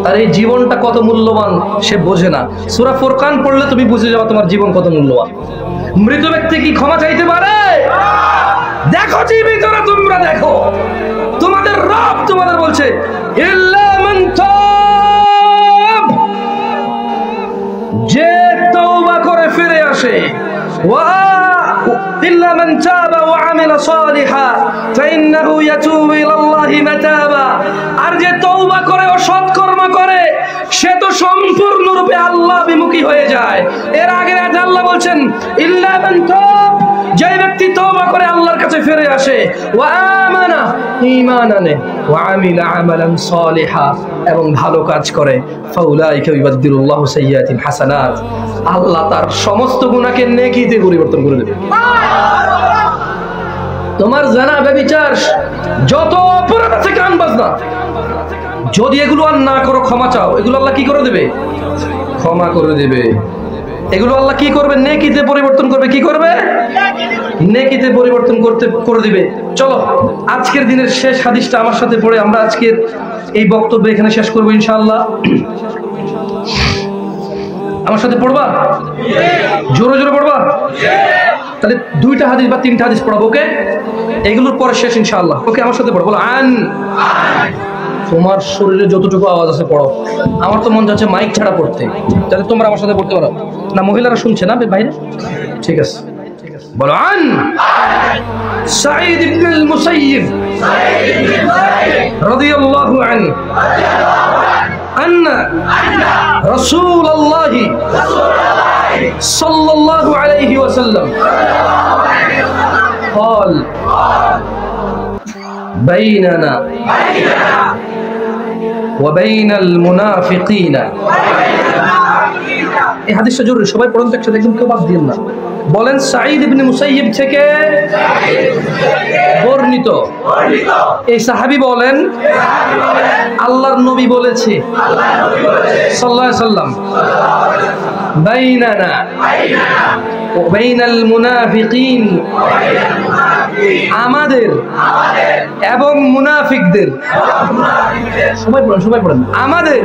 তার এই জীবনটা কত মূল্যবান সে বোঝে না। সূরা ফুরকান পড়লে তুমি বুঝে যাবে তোমার জীবন কত মূল্যবান। মৃত ব্যক্তি কি ক্ষমা চাইতে পারে? দেখো জীবিতরা, তোমরা দেখো, তোমাদের রব তোমাদের বলছে, ইল্লা মান তাব, যে তওবা করে ফিরে আসে, ইল্লা মান তাবা ওয়া আমিলা সালিহা ফাইন্নাহু ইয়াতুবু ইলাল্লাহি মাতাবা, আর যে তওবা করে ও সৎকর্ম করে সে তো সম্পূর্ণরূপে আল্লাহ বিমুখী হয়ে যায়। এর আগে আল্লাহ বলছেন, ইল্লা মান তাব, যে ব্যক্তি তওবা করে আল্লাহর কাছে ফিরে আসে, ওয়া আমানা, ঈমান আনে, ওয়া আমিলা আমালান সালিহা, এবং ভালো কাজ করে, ফাউলাইকা ইউবাদদিলুল্লাহু সাইয়্যাতিহিম হাসানাত, আল্লাহ তার সমস্ত গুনাহকে নেকিতে পরিবর্তন করে দেবে। তোমার জানা ব্যভিচার যত অপরাধ আছে গান বাজনা, যদি এগুলো আর না করো, ক্ষমা চাও, এগুলো আল্লাহ কি করে দেবে? ক্ষমা করে দেবে। এগুলো আল্লাহ কি করবে? নেকিতে পরিবর্তন করবে। কি করবে? নেকিতে পরিবর্তন করে দিবে। চলো আজকের দিনের শেষ হাদিসটা আমার সাথে পড়ে আমরা আজকের এই বক্তব্য এখানে শেষ করবো ইনশাআল্লাহ। আমার সাথে পড়বা? জোরে জোরে পড়বা? তাহলে 2টা হাদিস বা 3টা হাদিস পড়াবো, ওকে? এগুলোর পরে শেষ ইনশাআল্লাহ। ওকে, আমার সাথে পড়ো। বলো আন। তোমার শরীরে যতটুকু আওয়াজ আছে পড়ো। আমার তো মন যাচ্ছে মাইক ছাড়া পড়তে, তাহলে তোমরা আমার সাথে পড়তে পারো না? মহিলারা শুনছে না বাইরে? ঠিক আছে, বলো আন সাঈদ ইবনে আল মুসাইয়িব রাদিয়াল্লাহু আনহু আন্না রাসূলুল্লাহ সাল্লাল্লাহু আলাইহি ওয়াসাল্লাম قال بيننا وبين المنافقين। এই হাদিসটা জরুরি, সবাই পড়ুন তো একসাথে, একদম কেউ বাদ দিন না। বলেন সাঈদ ইবনে মুসাইয়িব থেকে বর্ণিত এই সাহাবী বলেন, আল্লাহর নবী বলেছে সাল্লাল্লাহু আলাইহি সাল্লাম, বাইনানা ওয়া বাইনাল মুনাফিকিন, আমাদের এবং মুনাফিকদের, সবাই পড়েন, সবাই পড়েন, আমাদের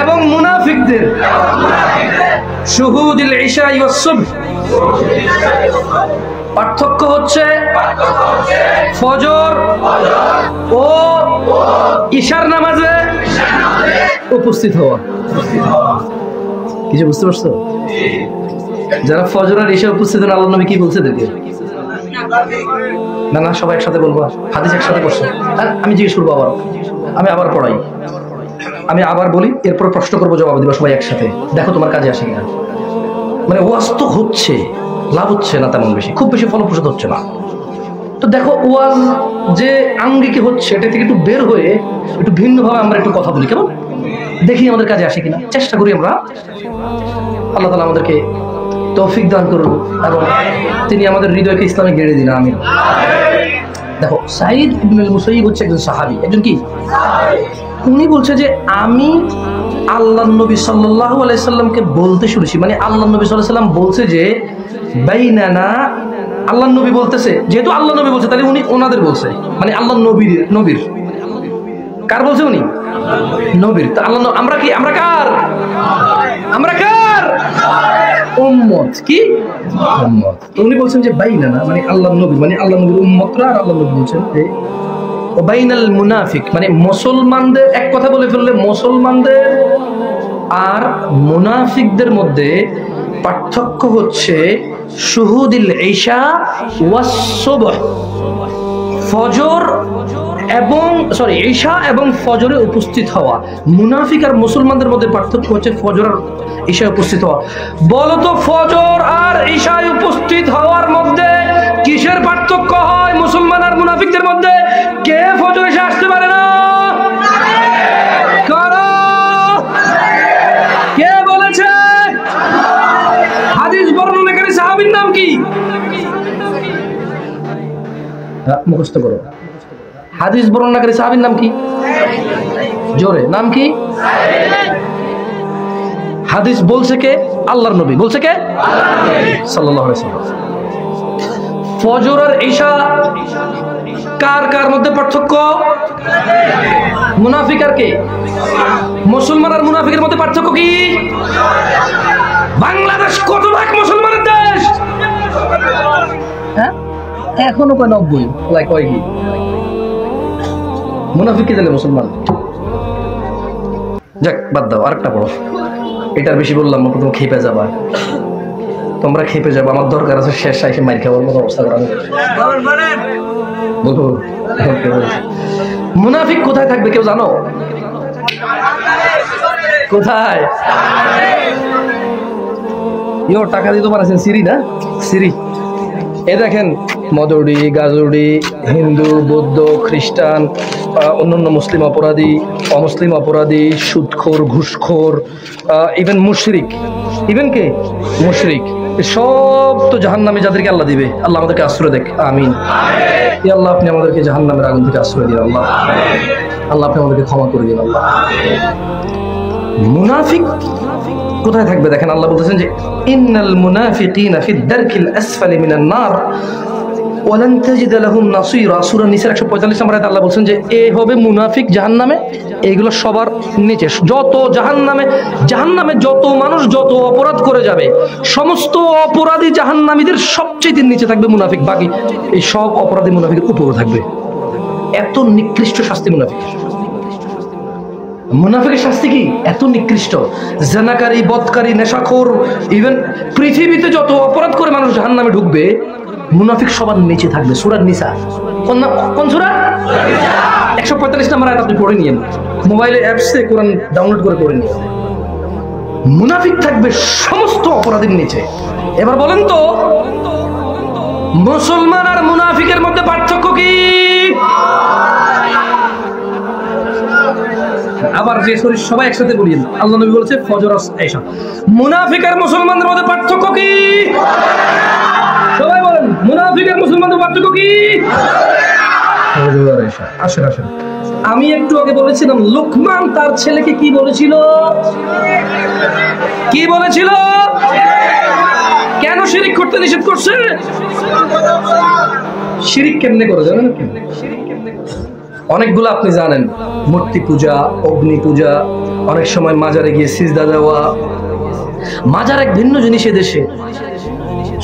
এবং মুনাফিকদের শুহুদুল ইশা ওয়াস সুবহ, পার্থক্য হচ্ছে ফজর ও ইশার নামাজে উপস্থিত হওয়া। কিছু বুঝতে পারছো? যারা ফজর আর ইশা উপস্থিত হন, আল্লাহর নবী কি বলছে দেখে? না না, সবাই একসাথে বলবো, হাদিস একসাথে করছে। আমি জিজ্ঞেস করবো আবার, আমি আবার পড়াই, আমি আবার বলি, এরপর প্রশ্ন করবো, জবাব দিবা সবাই একসাথে। দেখো তোমার কাজে আসে কিনা। মানে ওয়াজ তো হচ্ছে, লাভ হচ্ছে না তেমন বেশি, খুব বেশি ফলপ্রসূ হচ্ছে না। তো দেখো ওয়াজ যে আঙ্গিকে হচ্ছে, এটা থেকে একটু বের হয়ে একটু ভিন্নভাবে আমরা একটু কথা বলি, কেমন? দেখি আমাদের কাজে আসে কিনা, চেষ্টা করি আমরা। আল্লাহ তাআলা আমাদেরকে তৌফিক দান করুন এবং তিনি আমাদের হৃদয়কে ইসলামে গেড়ে দিন, আমিন। দেখো সাঈদ ইবনে আল মুসাইয়িব হচ্ছে একজন সাহাবী, একজন কি? উনি বলছে যে আমি আল্লাহর নবী সাল্লাল্লাহু আলাইহি সাল্লামকে বলতে শুনেছি, মানে আল্লাহর নবী সাল্লাল্লাহু আলাইহি সাল্লাম বলছে যে বাইনানা, আল্লাহর নবী বলতেছে, যেহেতু আল্লাহর নবী বলছে তাহলে উনি ওনাদের বলছে, মানে আল্লাহর নবীর কার বলছে? উনি নবীর। তো আল্লাহ, আমরা কি? আমরা কার? আমরা কার উম্মত। কি উম্মত? তো উনি বলছেন যে বাইনানা মানে আল্লাহর নবী, মানে আল্লাহর নবীর উম্মতরা, আর আল্লাহর নবী বলছেন যে ও বাইনাল মুনাফিক, মানে মুসলমানদের, এক কথা বলে ফেললে মুসলমানদের আর মুনাফিকদের মধ্যে পার্থক্য হচ্ছে শুহুদুল ইশা ওয়াস সুবহ, ফজর এবং ঈশা এবং ফজরে উপস্থিত হওয়া। মুনাফিক আর মুসলমানদের মধ্যে পার্থক্য হচ্ছে ফজর আর ঈশায় উপস্থিত হওয়া। বলো তো ফজর আর ঈশায় উপস্থিত হওয়ার মধ্যে কিসের পার্থক্য হয় মুসলমান আর মুনাফিকদের মধ্যে? কে ফজর ঈশা আসতে পারে না? কে বলেছে? হাদিস বর্ণনাকারী সাহাবীর নাম কি? মুখস্থ করো। হাদিস বর্ণনাকারী সাহাবীর নাম কি? জোরে, নাম কি? হাদিস বলছে কে? আল্লাহর নবী। বলছে কে? সাল্লাল্লাহু আলাইহি ওয়াসাল্লাম। ফজর আর ঈশা কার কার মধ্যে পার্থক্য? মুনাফিক আর কে? মুসলমান আর মুনাফিকের মধ্যে পার্থক্য কি? বাংলাদেশ কত ভাগ মুসলমানের দেশ? হ্যাঁ, এখনো কয় 90, কয় কি? মুনাফিক কি জানে? মুসলমান। যাক, বাদ দাও, আরেকটা পড়ো। এটার বেশি বললাম না, তুমি খেপে যাবা, তোমরা খেপে যাবা। আমার দরকার আছে শেষ এসে মাইর খাওয়ার মতো অবস্থা করা। বলবো মুনাফিক কোথায় থাকবে কেউ জানো? কোথায়? টাকা দিয়ে তোমার আছেন সিরি না? সিরি। এ দেখেন মদুড়ি, গাজুড়ি, হিন্দু, বৌদ্ধ, খ্রিস্টান, অন্যান্য মুসলিম অপরাধী, অমুসলিম অপরাধী, সুদখোর, ঘুষখোর, ইভেন মুশরিক, ইভেন কে মুশরিক, সব তো জাহান্নামে যাদেরকে আল্লাহ দিবে। আল্লাহ আমাদেরকে আশ্রয় দেখ, আমিন। ইয়া আল্লাহ, আপনি আমাদেরকে জাহান্নামের আগুন থেকে আশ্রয় দিন আল্লাহ। আল্লাহ, আপনি আমাদেরকে ক্ষমা করে দিন আল্লাহ। মুনাফিক কোথায় থাকবে দেখেন, আল্লাহ বলতেছেন যে ইন্নাল মুনাফিকিনা ফিদ দারকিল আসফালি মিনান নার ওয়ালান তাজিদ লাহুম নাসীরা। সূরা নিসার 145 নম্বর আয়াতে আল্লাহ বলছেন যে এ হবে মুনাফিক জাহান্নামে, এইগুলো সবার নিচে। যত জাহান্নামে যত মানুষ যত অপরাধ করে যাবে, সমস্ত অপরাধী জাহান্নামীদের সবচেয়ে নিচে থাকবে মুনাফিক, বাকি এই সব অপরাধী মুনাফিকের উপরে থাকবে। এত নিকৃষ্ট শাস্তি মুনাফিক। মুনাফিকের শাস্তি কি এত নিকৃষ্ট? জানাকারী, বদকারী, নেশাখোর, ইভেন পৃথিবীতে যত অপরাধ করে মানুষ জাহান্নামে ঢুকবে, মুনাফিক সবার নিচে থাকবে। সূরা নিসা, কোন সূরা? 145 নম্বর আয়াত আপনি পড়ে নিয়েন, মোবাইলে অ্যাপসে কোরআন ডাউনলোড করে পড়ে নিন। মুনাফিক থাকবে সমস্ত অপরাধীর নিচে। এবার বলেন তো, মুসলমান আর মুনাফিকের মধ্যে পার্থক্য কি? আবার যে শরীর সবাই একসাথে বলিয়েন, আল্লাহ নবী বলেছে ফজর এশা। মুনাফিক আর মুসলমানদের মধ্যে পার্থক্য কি? সবাই বলেন, মুনাফিক আর মুসলমানদের পার্থক্য কি? আসেন আসেন, আমি একটু আগে বলেছিলাম লুকমান তার ছেলেকে কি বলেছিল? কি বলেছিল? কেন শিরিক করতে নিষেধ করছে? শিরিক কেমনে করে জানেন? অনেকগুলো আপনি জানেন, মূর্তি পূজা, অগ্নি পূজা, অনেক সময় মাজারে গিয়ে সিজদা দেওয়া। মাজার এক ভিন্ন জিনিস এদেশে,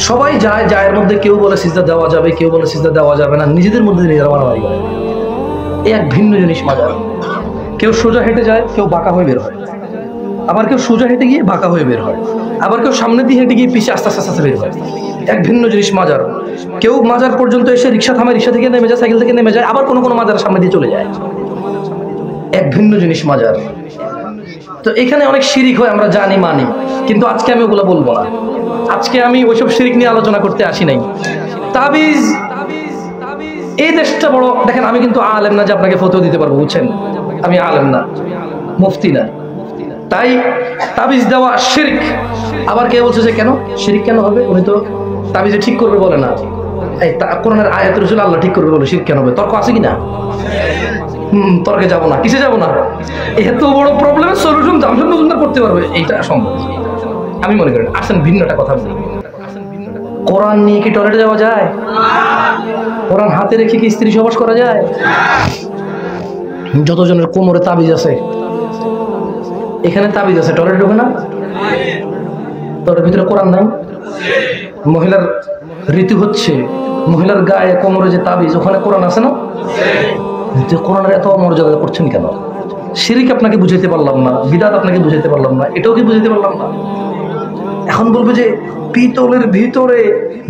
সবাই যায়, এর মধ্যে কেউ বলে সিজদা দেওয়া যাবে, কেউ বলে সিজদা দেওয়া যাবে না, নিজেদের মধ্যে নিজেরা মারামারি করে। এক ভিন্ন জিনিস মাজার। কেউ সোজা হেঁটে যায়, কেউ বাঁকা হয়ে বের হয়, আবার কেউ সোজা হেঁটে গিয়ে বাঁকা হয়ে বের হয়, আবার কেউ সামনে দিয়ে হেঁটে গিয়ে পিছিয়ে আস্তে আস্তে বের হয়। এক ভিন্ন জিনিস মাজার। কেউ মাজার পর্যন্ত এসে রিক্সা থামায়, রিক্সা থেকে নেমে যায়, সাইকেল থেকে নেমে যায়, আবার কোনো মাজার সামনে দিয়ে চলে যায়। এক ভিন্ন জিনিস মাজার। তো এখানে অনেক শিরিক হয়, আমরা জানি, মানি, কিন্তু আজকে আমি ওগুলো বলবো না। আজকে আমি ওইসব শিরিক নিয়ে আলোচনা করতে আসি নাই। তাবিজ, এই দেশটা বড়, দেখেন আমি কিন্তু আলেম না যে আপনাকে ফতোয়া দিতে পারবো, বুঝছেন? আমি আলেম না, মুফতি না, তাই তাবিজ দেওয়া শিরক। আবার কে বলছে যে কেন শিরক কেন হবে? উনি তো তাবিজে ঠিক করবে বলে না। এই কোরআনের আয়াতের রাসূল আল্লাহ ঠিক করবে বলে শিরক কেন হবে? তর্ক আছে কিনা? তর্কে যাব না, কিসে যাব না? এত বড় প্রবলেমের সলিউশন জামশেদ মজুমদার করতে পারবে, এইটা সম্ভব আমি মনে করি। আসেন ভিন্ন একটা কথা বলি, কোরআন নিয়ে কি টয়লেটে যাওয়া যায়? কোরআন হাতে রেখে কি স্ত্রী সহবাস করা যায়? যতজনের কোমরে তাবিজ আছে, এখানে তাবিজ আছে, টয়লেটে ঢোকে না? টয়লেটের ভিতরে কোরআন নাই? মহিলার ঋতু হচ্ছে, মহিলার গায়ে কোমরে যে তাবিজ, ওখানে কোরআন আছে না? কোরআনের এত মর্যাদা করছেন কেন? শিরিক আপনাকে বুঝাইতে পারলাম না, বিদআত আপনাকে বুঝাইতে পারলাম না, এটাও কি বুঝাইতে পারলাম না? এখন বলবে যে পিতলের ভিতরে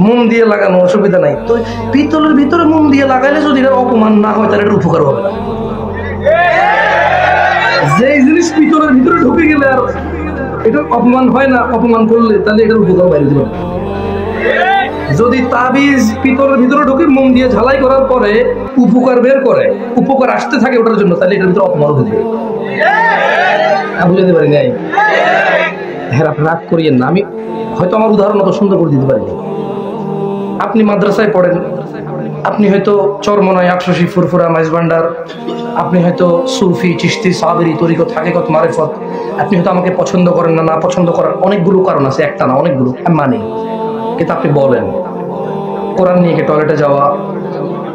মন দিয়ে লাগানো অসুবিধা নাই। তো পিতলের ভিতরে মন দিয়ে লাগাইলে যদি এটার অপমান না হয়, তাহলে এটার উপকার হবে না। যে জিনিস পিতলের ভিতরে ঢুকে গেলে আর এটার অপমান হয় না, অপমান করলে তাহলে এটার উপকার বাইরে দিবে। যদি তাবিজ পিতলের ভিতরে ঢুকে মন দিয়ে ঝালাই করার পরে উপকার বের করে, উপকার আসতে থাকে ওটার জন্য, তাহলে এটার ভিতরে অপমান ঢুকবে। বুঝাতে পারি নাই? হ্যাঁ, আপনি রাগ করিয়েন না, আমি হয়তো আমার উদাহরণ অত সুন্দর করে দিতে পারি। আপনি মাদ্রাসায় পড়েন, আপনি হয়তো চরমনায়, আটশোশি, ফুরফুরা, মাইজ ভান্ডার, আপনি হয়তো সুফি, চিশতি, সাবেরি, তরিকত, হাকিকত, মারিফত, আপনি হয়তো আমাকে পছন্দ করেন না, না পছন্দ করার অনেকগুলো কারণ আছে, একটা না অনেকগুলো, আমি মানি। কিন্তু আপনি বলেন কোরআন নিয়ে কি টয়লেটে যাওয়া,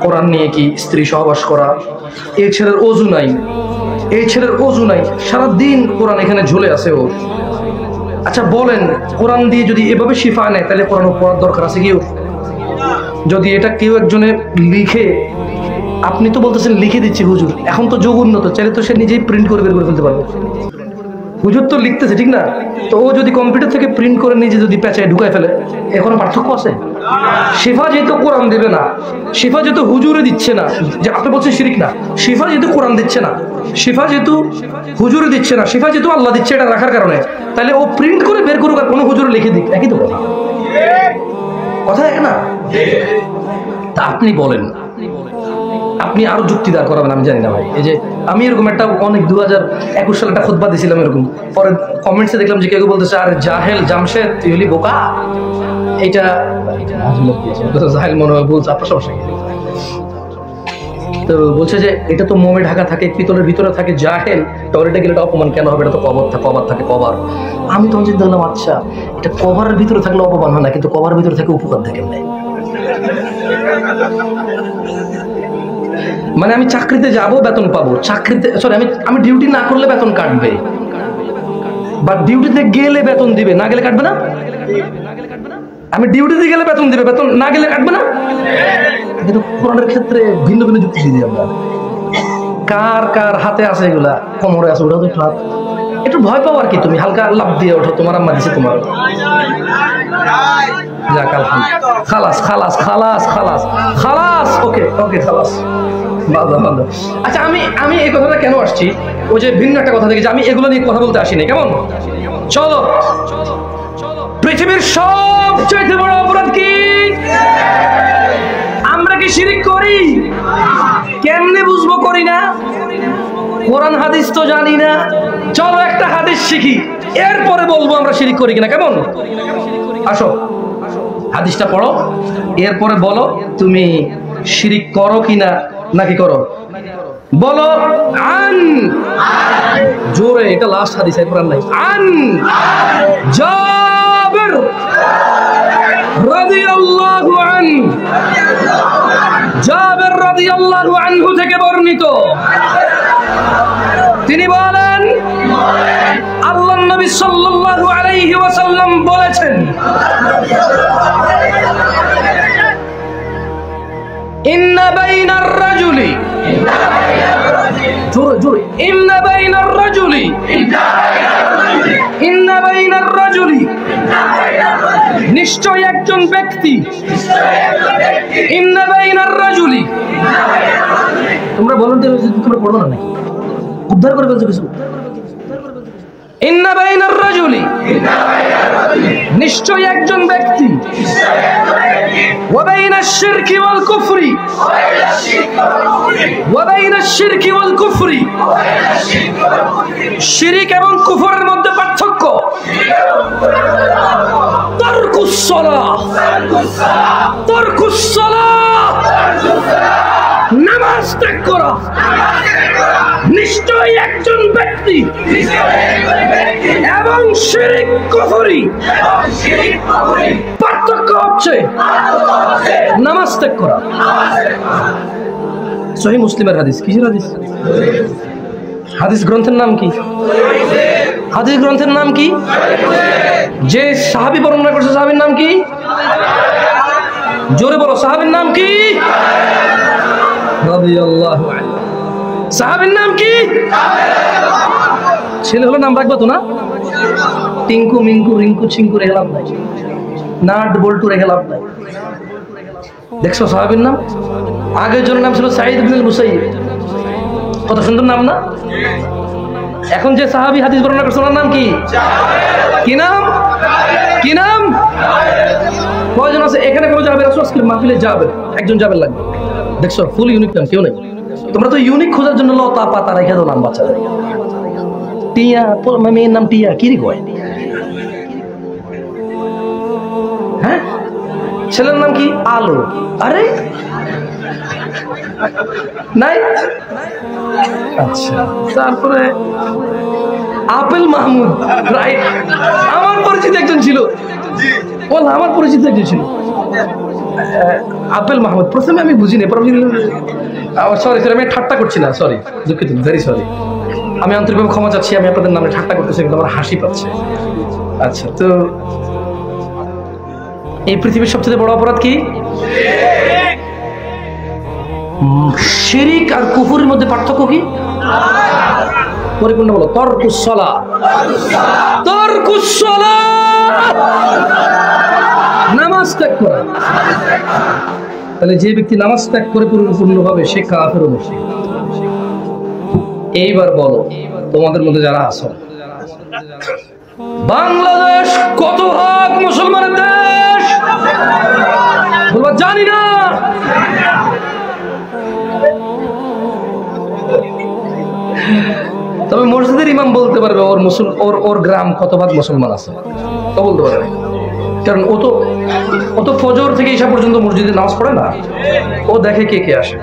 কোরআন নিয়ে কি স্ত্রী সহবাস করা, এই ছেলের অজু নাই, এই ছেলের অজু নাই, সারাদিন কোরআন এখানে ঝুলে আছে ওর। আচ্ছা বলেন, কোরআন দিয়ে যদি এভাবে শিফা নেয়, তাহলে কোরআন পড়ার দরকার আছে কি? যদি এটা কেউ একজনে লিখে, আপনি তো বলতেছেন লিখে দিচ্ছি হুজুর, এখন তো যুগ উন্নত, চাইলে তো সে নিজেই প্রিন্ট করে বের করে ফেলতে পারবে। হুজুর তো লিখতেছে, ঠিক না? তো ও যদি কম্পিউটার থেকে প্রিন্ট করে নিজে যদি পেঁচায় ঢুকায় ফেলে, এখন পার্থক্য আছে? শিফা যেহেতু কোরআন দেবে না, শিফা যেহেতু হুজুরে দিচ্ছে না, যে আপনি বলছেন শিরিক না, শিফা যেহেতু কোরআন দিচ্ছে না, শিফা যেহেতু হুজুরে দিচ্ছে না, শিফা যেহেতু আল্লাহ দিচ্ছে এটা রাখার কারণে, তাহলে ও প্রিন্ট করে বের করুক আর কোনো হুজুরে লিখে দিক, একই তো কথা, কথা এক না? তা আপনি বলেন, আপনি আরো যুক্তি দাঁড় করাবেন আমি জানি না ভাই। এই যে আমি এরকম একটা অনেক 2021 সালে একটা খুতবা দিয়েছিলাম এরকম, পরে কমেন্টসে দেখলাম যে কেউ বলতেছে আরে জাহেল জামশেদ তুই হলি বোকা, এটা জাহেল মনে হয় বলছে, আপনার সমস্যা কি? তো বলছে যে এটা তো মোমে ঢাকা থাকে, পিতলের ভিতরে থাকে, জাহেল টয়লেটে গেলে এটা অপমান কেন হবে, এটা তো কভার থাকে কভার। আমি তখন চিন্তা করলাম আচ্ছা এটা কভারের ভিতরে থাকলে অপমান হয় না, কিন্তু কভারের ভিতরে থাকে উপকার দেখেন নাই। মানে আমি চাকরিতে যাব বেতন পাবো, চাকরিতে সরি আমি ডিউটি না করলে বেতন কাটবে, বা ডিউটিতে গেলে বেতন দিবে, না গেলে কাটবে না। আমি ডিউটিতে গেলে বেতন দিবে, বেতন না গেলে কাটবে না। কিন্তু কোরআনের ক্ষেত্রে ভিন্ন ভিন্ন যুক্তি দিই আমরা। কার কার হাতে আছে এগুলা, কোমরে আছে, ওটা তো হাত একটু ভয় পাও আর কি, তুমি হালকা লাভ দিয়ে ওঠো, তোমার আম্মা দিছে তোমার, খালাস খালাস খালাস খালাস খালাস, ওকে ওকে খালাস। আচ্ছা আমি এই কথাটা কেন আসছি, ওই যে ভিন্ন একটা কথা দেখি যে আমি এগুলো নিয়ে কথা বলতে আসিনি, কেমন? চলো, পৃথিবীর সবচেয়ে বড় অপরাধ কি? আমরা কি শিরিক করি? কেমনে বুঝবো করি না? কোরআন হাদিস তো জানি না, চলো একটা হাদিস শিখি, এরপরে বলবো আমরা শিরিক করি কিনা, কেমন? আসো হাদিসটা পড়ো, এরপরে বলো তুমি শিরিক করো কিনা নাকি করো, বলো। আন, জোরে, এটা লাস্ট হাদিস, এরপর আর নাই। আন জাবির রাদিয়াল্লাহু আনহু, জাবির রাদিয়াল্লাহু আনহু থেকে বর্ণিত, তিনি বলেন আল্লাহর নবী সাল্লাল্লাহু আলাইহি ওয়াসাল্লাম বলেছেন, ইন্না বাইনার রাজুলি, জোরে জোরে, ইন্না বাইনার রাজুলি, ইন্না বাইনার রাজুলি, নিশ্চয় একজন ব্যক্তি, ইন্না বাইনার রাজুলি, তোমরা ভলান্টিয়ার হয়েছে, তোমরা পড়বো না নাকি? উদ্ধার করে ফেলছো কিছু। ইন্না বাইনার রাজুলি, নিশ্চয় একজন ব্যক্তি, ওয়া বাইনাশ শিরকি ওয়াল কুফরি, ওয়া বাইনাশ শিরকি ওয়াল কুফরি, শিরক এবং কুফরের মধ্যে পার্থক্য, তারকুস সালাহ, তারকুস সালাহ, নামাজ ত্যাগ করা। নিশ্চয় একজন ব্যক্তি এবং শিরক কুফরি, পার্থক্য হচ্ছে নামাজ ত্যাগ করা। সহিহ মুসলিমের হাদিস, কিসের হাদিস? হাদিস গ্রন্থের নাম কি? হাদিস গ্রন্থের নাম কি? যে সাহাবী বর্ণনা করছে সাহাবীর নাম কি? জোরে বলো, সাহাবীর নাম কি? রাদিয়াল্লাহু আনহু। সাহাবীর নাম কি? ছেলে হলো নাম রাখবো তো না? টিঙ্কু মিঙ্কু রিঙ্কু চিঙ্কু রেখে লাভ নাই, নাট বল্টু রেখে লাভ নাই। দেখছো সাহাবীর নাম? আগের জনের নাম ছিল সাঈদ ইবনুল মুসাইয়্যিব, কত সুন্দর নাম না? এখন যে সাহাবী হাদিস বর্ণনা করছে ওনার নাম কি? কি নাম? কি নাম? কয়জন আছে এখানে? কোনো জাবের আছে আজকের মাহফিলে? জাবের, একজন জাবের লাগবে। দেখছো ফুল ইউনিক নাম, কেউ নেই। তোমরা তো ইউনিক খোঁজার জন্য লতা পাতা রেখে দাও নাম বাচ্চাদের। টিয়া, মেয়ের নাম টিয়া, কি রে কয়? হ্যাঁ, ছেলের নাম কি? আলো। আরে নাই, আচ্ছা। তারপরে আপেল মাহমুদ, রাইট। আমার পরিচিত একজন ছিল, বল আমার পরিচিত একজন ছিল আপেল মাহমুদ। প্রথমে আমি বুঝিনি, সরি সরি, আমি ঠাট্টা করছি না, সরি, দুঃখিত, ভেরি সরি। আমি আন্তরিকভাবে ক্ষমা চাচ্ছি, আমি আপনাদের নামে ঠাট্টা করতেছি, কিন্তু আমার হাসি পাচ্ছে। আচ্ছা, তো এই পৃথিবীর সবচেয়ে বড় অপরাধ কি? শিরিক আর কুফরের মধ্যে পার্থক্য কি? পরিপূর্ণ বলো। তারকুস সালাহ, তারকুস সালাহ, নামাজ ত্যাগ করা। তাহলে যে ব্যক্তি নামাজ ত্যাগ করে পরিপূর্ণভাবে, সে কাফের মুশরিক। এইবার বলো, তোমাদের মধ্যে যারা আছো, বাংলাদেশ কত ভাগ মুসলমানের দেশ? বলবা জানি না। ইমাম বলতে পারবে ওর গ্রাম কত ভাগ মুসলমান আছে? তো বলতে পারবে, কারণ ও তো ফজর থেকে ঈশা পর্যন্ত মসজিদে নামাজ পড়ে না, ও দেখে কে কে আসে।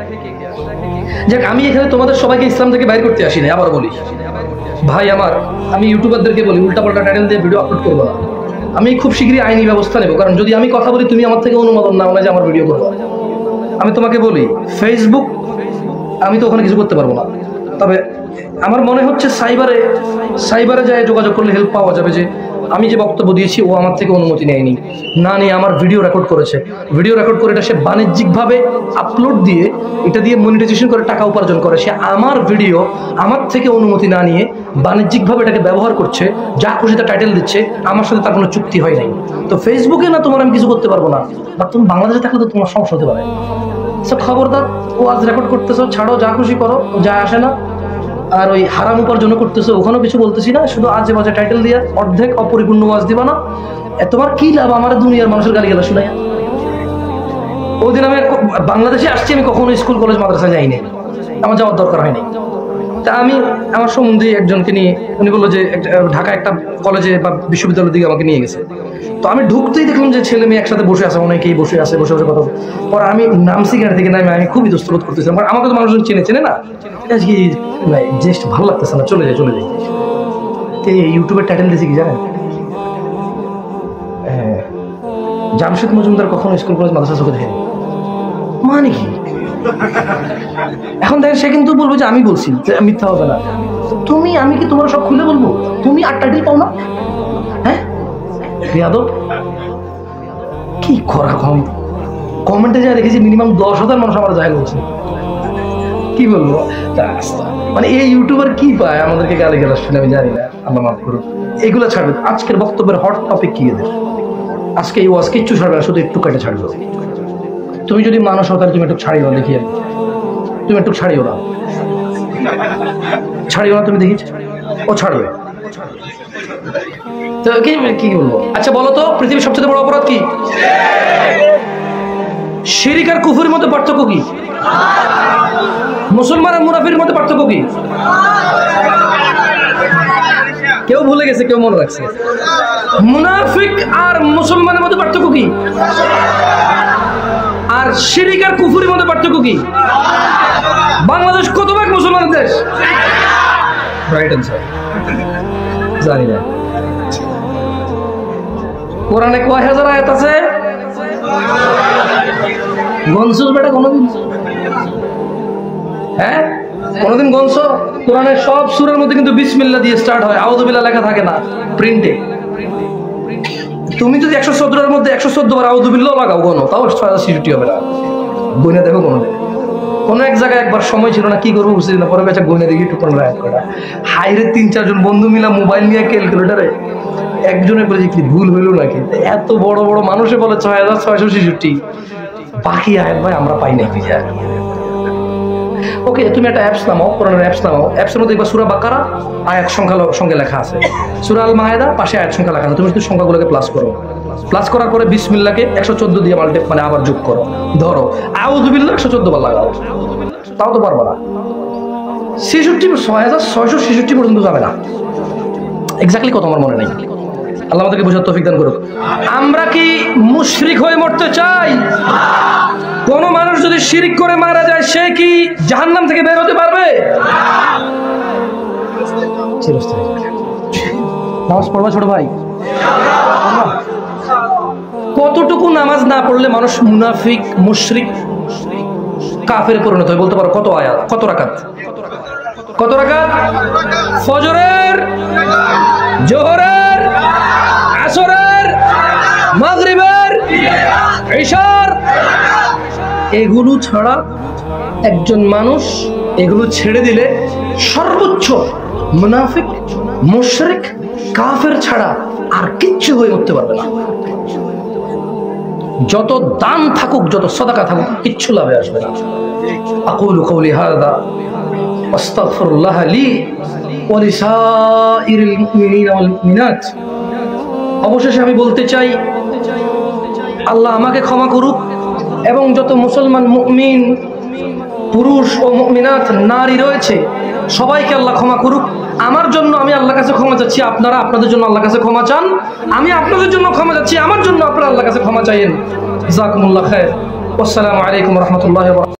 যাক, আমি এখানে তোমাদের সবাইকে ইসলাম থেকে বাইর করতে আসি না। আবার বলি ভাই আমার, আমি ইউটিউবারদেরকে বলি উল্টাপাল্টা টাইটেল দিয়ে ভিডিও আপলোড করবো না। আমি খুব শীঘ্রই আইনি ব্যবস্থা নেব, কারণ যদি আমি কথা বলি তুমি আমার থেকে অনুমোদন নাও না যে আমার ভিডিও করবো। আমি তোমাকে বলি ফেসবুক, আমি তো ওখানে কিছু করতে পারবো না, তবে আমার মনে হচ্ছে সাইবারে যায় যোগাযোগ করলে হেল্প পাওয়া যাবে, যে আমি যে বক্তব্য দিয়েছি ও আমার থেকে অনুমতি নেয়নি, না নিয়ে আমার ভিডিও রেকর্ড করেছে, ভিডিও রেকর্ড করে এটা সে বাণিজ্যিকভাবে আপলোড দিয়ে এটা দিয়ে মনিটাইজেশন করে টাকা উপার্জন করে। সে আমার ভিডিও আমার থেকে অনুমতি না নিয়ে বাণিজ্যিকভাবে এটাকে ব্যবহার করছে, যা খুশি তা টাইটেল দিচ্ছে, আমার সাথে তার কোনো চুক্তি হয় নাই। তো ফেসবুকে না তোমার আমি কিছু করতে পারবো না, বা তুমি বাংলাদেশে থাকলে তো তোমার সমস্যা হতে পারে। খবরদার, ও আজ রেকর্ড করতেছো, ছাড়ো, যা খুশি করো, যা আসে না। আর ওই হারাম উপার্জন করতেছো, ওখানেও কিছু বলতেছি না, শুধু আজে বাজে টাইটেল দিয়া অর্ধেক অপরিপূর্ণ ওয়াজ দিবা না। তোমার কি লাভ আমার দুনিয়ার মানুষের গালি গালা শুনাইয়া? ওদিন আমি বাংলাদেশে আসছি, আমি কখনো স্কুল কলেজ মাদ্রাসা যাইনি, আমার যাওয়ার দরকার হয়নি। তা আমি আমার সম্বন্ধে একজনকে নিয়ে, উনি বললো যে ঢাকা একটা কলেজে বা বিশ্ববিদ্যালয়ের দিকে আমাকে নিয়ে গেছে। তো আমি ঢুকতেই দেখলাম যে ছেলে মেয়ে একসাথে বসে আছে, অনেকেই বসে বসে কথা। পরে আমি নামছি গাড়ি থেকে নামে, আমি খুবই দোস্তবোধ করতেছিলাম, কারণ আমাকে তো মানুষজন চেনে না, জাস্ট ভালো লাগতেছে না, চলে যাই। তো ইউটিউবের টাইটেল দিয়েছি কি জানেন? জামশেদ মজুমদার কখনো স্কুল কলেজ মাদ্রাসা চোখে দেখেনি। মানে কি? এখন দেখেন, সে কিন্তু বলবো যে আমি বলছি, মিথ্যা হবে না। তুমি, আমি কি তোমার সব খুলে বলবো? তুমি আর টাইটেল পাও না? হ্যাঁ বেয়াদব, কি করা? কমেন্টে যা দেখেছি মিনিমাম 10,000 মানুষ আমার জাহেল বলছে। কি বলবো, মানে এই ইউটিউবার কি পায় আমাদেরকে গালি গালাজ শুনে, আমি জানি না, আল্লাহ মাফ করুন। এগুলো ছাড়বে। আজকের বক্তব্যের হট টপিক কি এদের? আজকে এই ওয়াজ কিচ্ছু ছাড়বে না, শুধু একটু কেটে ছাড়বে। তুমি যদি মানুষ হও তাহলে তুমি একটু ছাড়িও না, দেখিয়ে তুমি একটু ছাড়িও না, তুমি দেখি ও ছাড়বে। তো কি বলবো? আচ্ছা বলো তো, পৃথিবীর সবচেয়ে বড় অপরাধ কি? শিরক আর কুফরের মধ্যে পার্থক্য কি? মুসলমান আর মুনাফিকের মধ্যে পার্থক্য কি? কেউ ভুলে গেছে, কেউ মনে রাখছে। মুনাফিক আর মুসলমানের মধ্যে পার্থক্য কি? আর শিরক আর কুফরের মধ্যে পার্থক্য কি? বাংলাদেশ কত ভাগ মুসলমানের দেশ? রাইট আনসার জানি না। কোরআনে কয় হাজার আয়াত আছে? গনসুস বেটা কোনদিন? হ্যাঁ কোনদিন গনস? কোরআনের সব সূরার মধ্যে কিন্তু বিসমিল্লাহ দিয়ে স্টার্ট হয়, আউযু বিল্লাহ লেখা থাকে না প্রিন্টে। তুমি যদি 114 মধ্যে 114 বার আউযু বিল্লাহ লাগাও গনো, তাও 66 হবে না। গুনে দেখো কোনো এক জায়গায় একবার সময় ছিল না, কি করবো বুঝছি না, পরে কাছে গুনে দেখি টুকন রায় করা। হাইরে 3-4 জন বন্ধু মিলা মোবাইল নিয়ে ক্যালকুলেটারে একজনে বলে যে কি ভুল হইল নাকি, এত বড় বড় মানুষে বলে 6,666, বাকি আয়াত ভাই আমরা পাই নাই। ওকে, তুমি একটা অ্যাপস নামাও, কোরআনের অ্যাপস নামাও, অ্যাপসের মধ্যে একবার সূরা বাকারা আয়াত সংখ্যা লেখা আছে, সূরা আল মায়েদা পাশে আয়াত সংখ্যা লেখা আছে। তুমি শুধু সংখ্যাগুলোকে প্লাস করার পরে বিসমিল্লাহকে 114 দিয়ে মানে আবার যোগ করো, ধরো আউযু বিল্লাহ 114 বার লাগাও, তাও তো পারবো না। 6,666 পর্যন্ত যাবে না। এক্স্যাক্টলি কত আমার মনে নেই, আল্লাহ আমাদেরকে বোঝার তৌফিক দান করুক। আমরা কি মুশরিক হয়ে মরতে চাই? কোন মানুষ যদি শিরক করে মারা যায়, সে কি জাহান্নাম থেকে বের হতে পারবে? নামাজ পড়বা ছোট ভাই? কতটুকু নামাজ না পড়লে মানুষ মুনাফিক, মুশরিক, কাফের পরিণত হয় বলতে পারো? কত আয়াত, কত রাকাত? ফজরের, জোহরের, আসরের, মাগরিবের, ইশার, এগুলো ছাড়া একজন মানুষ এগুলো ছেড়ে দিলে সর্বোচ্চ মুনাফিক, মুশরিক, কাফের ছাড়া আর কিচ্ছু হয়ে উঠতে পারবে না। যত দান থাকুক, যত সাদাকা থাকুক, কিচ্ছু লাভে আসবে না। আকুলু কওলি হাযা আস্তাগফিরুল্লাহ লি ওয়া লিসাইরিল মুমিনিনা ওয়াল মুমিনাত। অবশেষে আমি বলতে চাই, আল্লাহ আমাকে ক্ষমা করুক এবং যত মুসলমান মুমিন পুরুষ ও মুমিনাত নারী রয়েছে সবাইকে আল্লাহ ক্ষমা করুক। আমার জন্য আমি আল্লাহর কাছে ক্ষমা চাচ্ছি, আপনারা আপনাদের জন্য আল্লাহর কাছে ক্ষমা চান, আমি আপনাদের জন্য ক্ষমা চাচ্ছি, আমার জন্য আপনারা আল্লাহর কাছে ক্ষমা চাইেন। জাযাকুমুল্লাহ খায়র। আসসালামু আলাইকুম ওয়া রাহমাতুল্লাহি ওয়া বারাকাতুহু।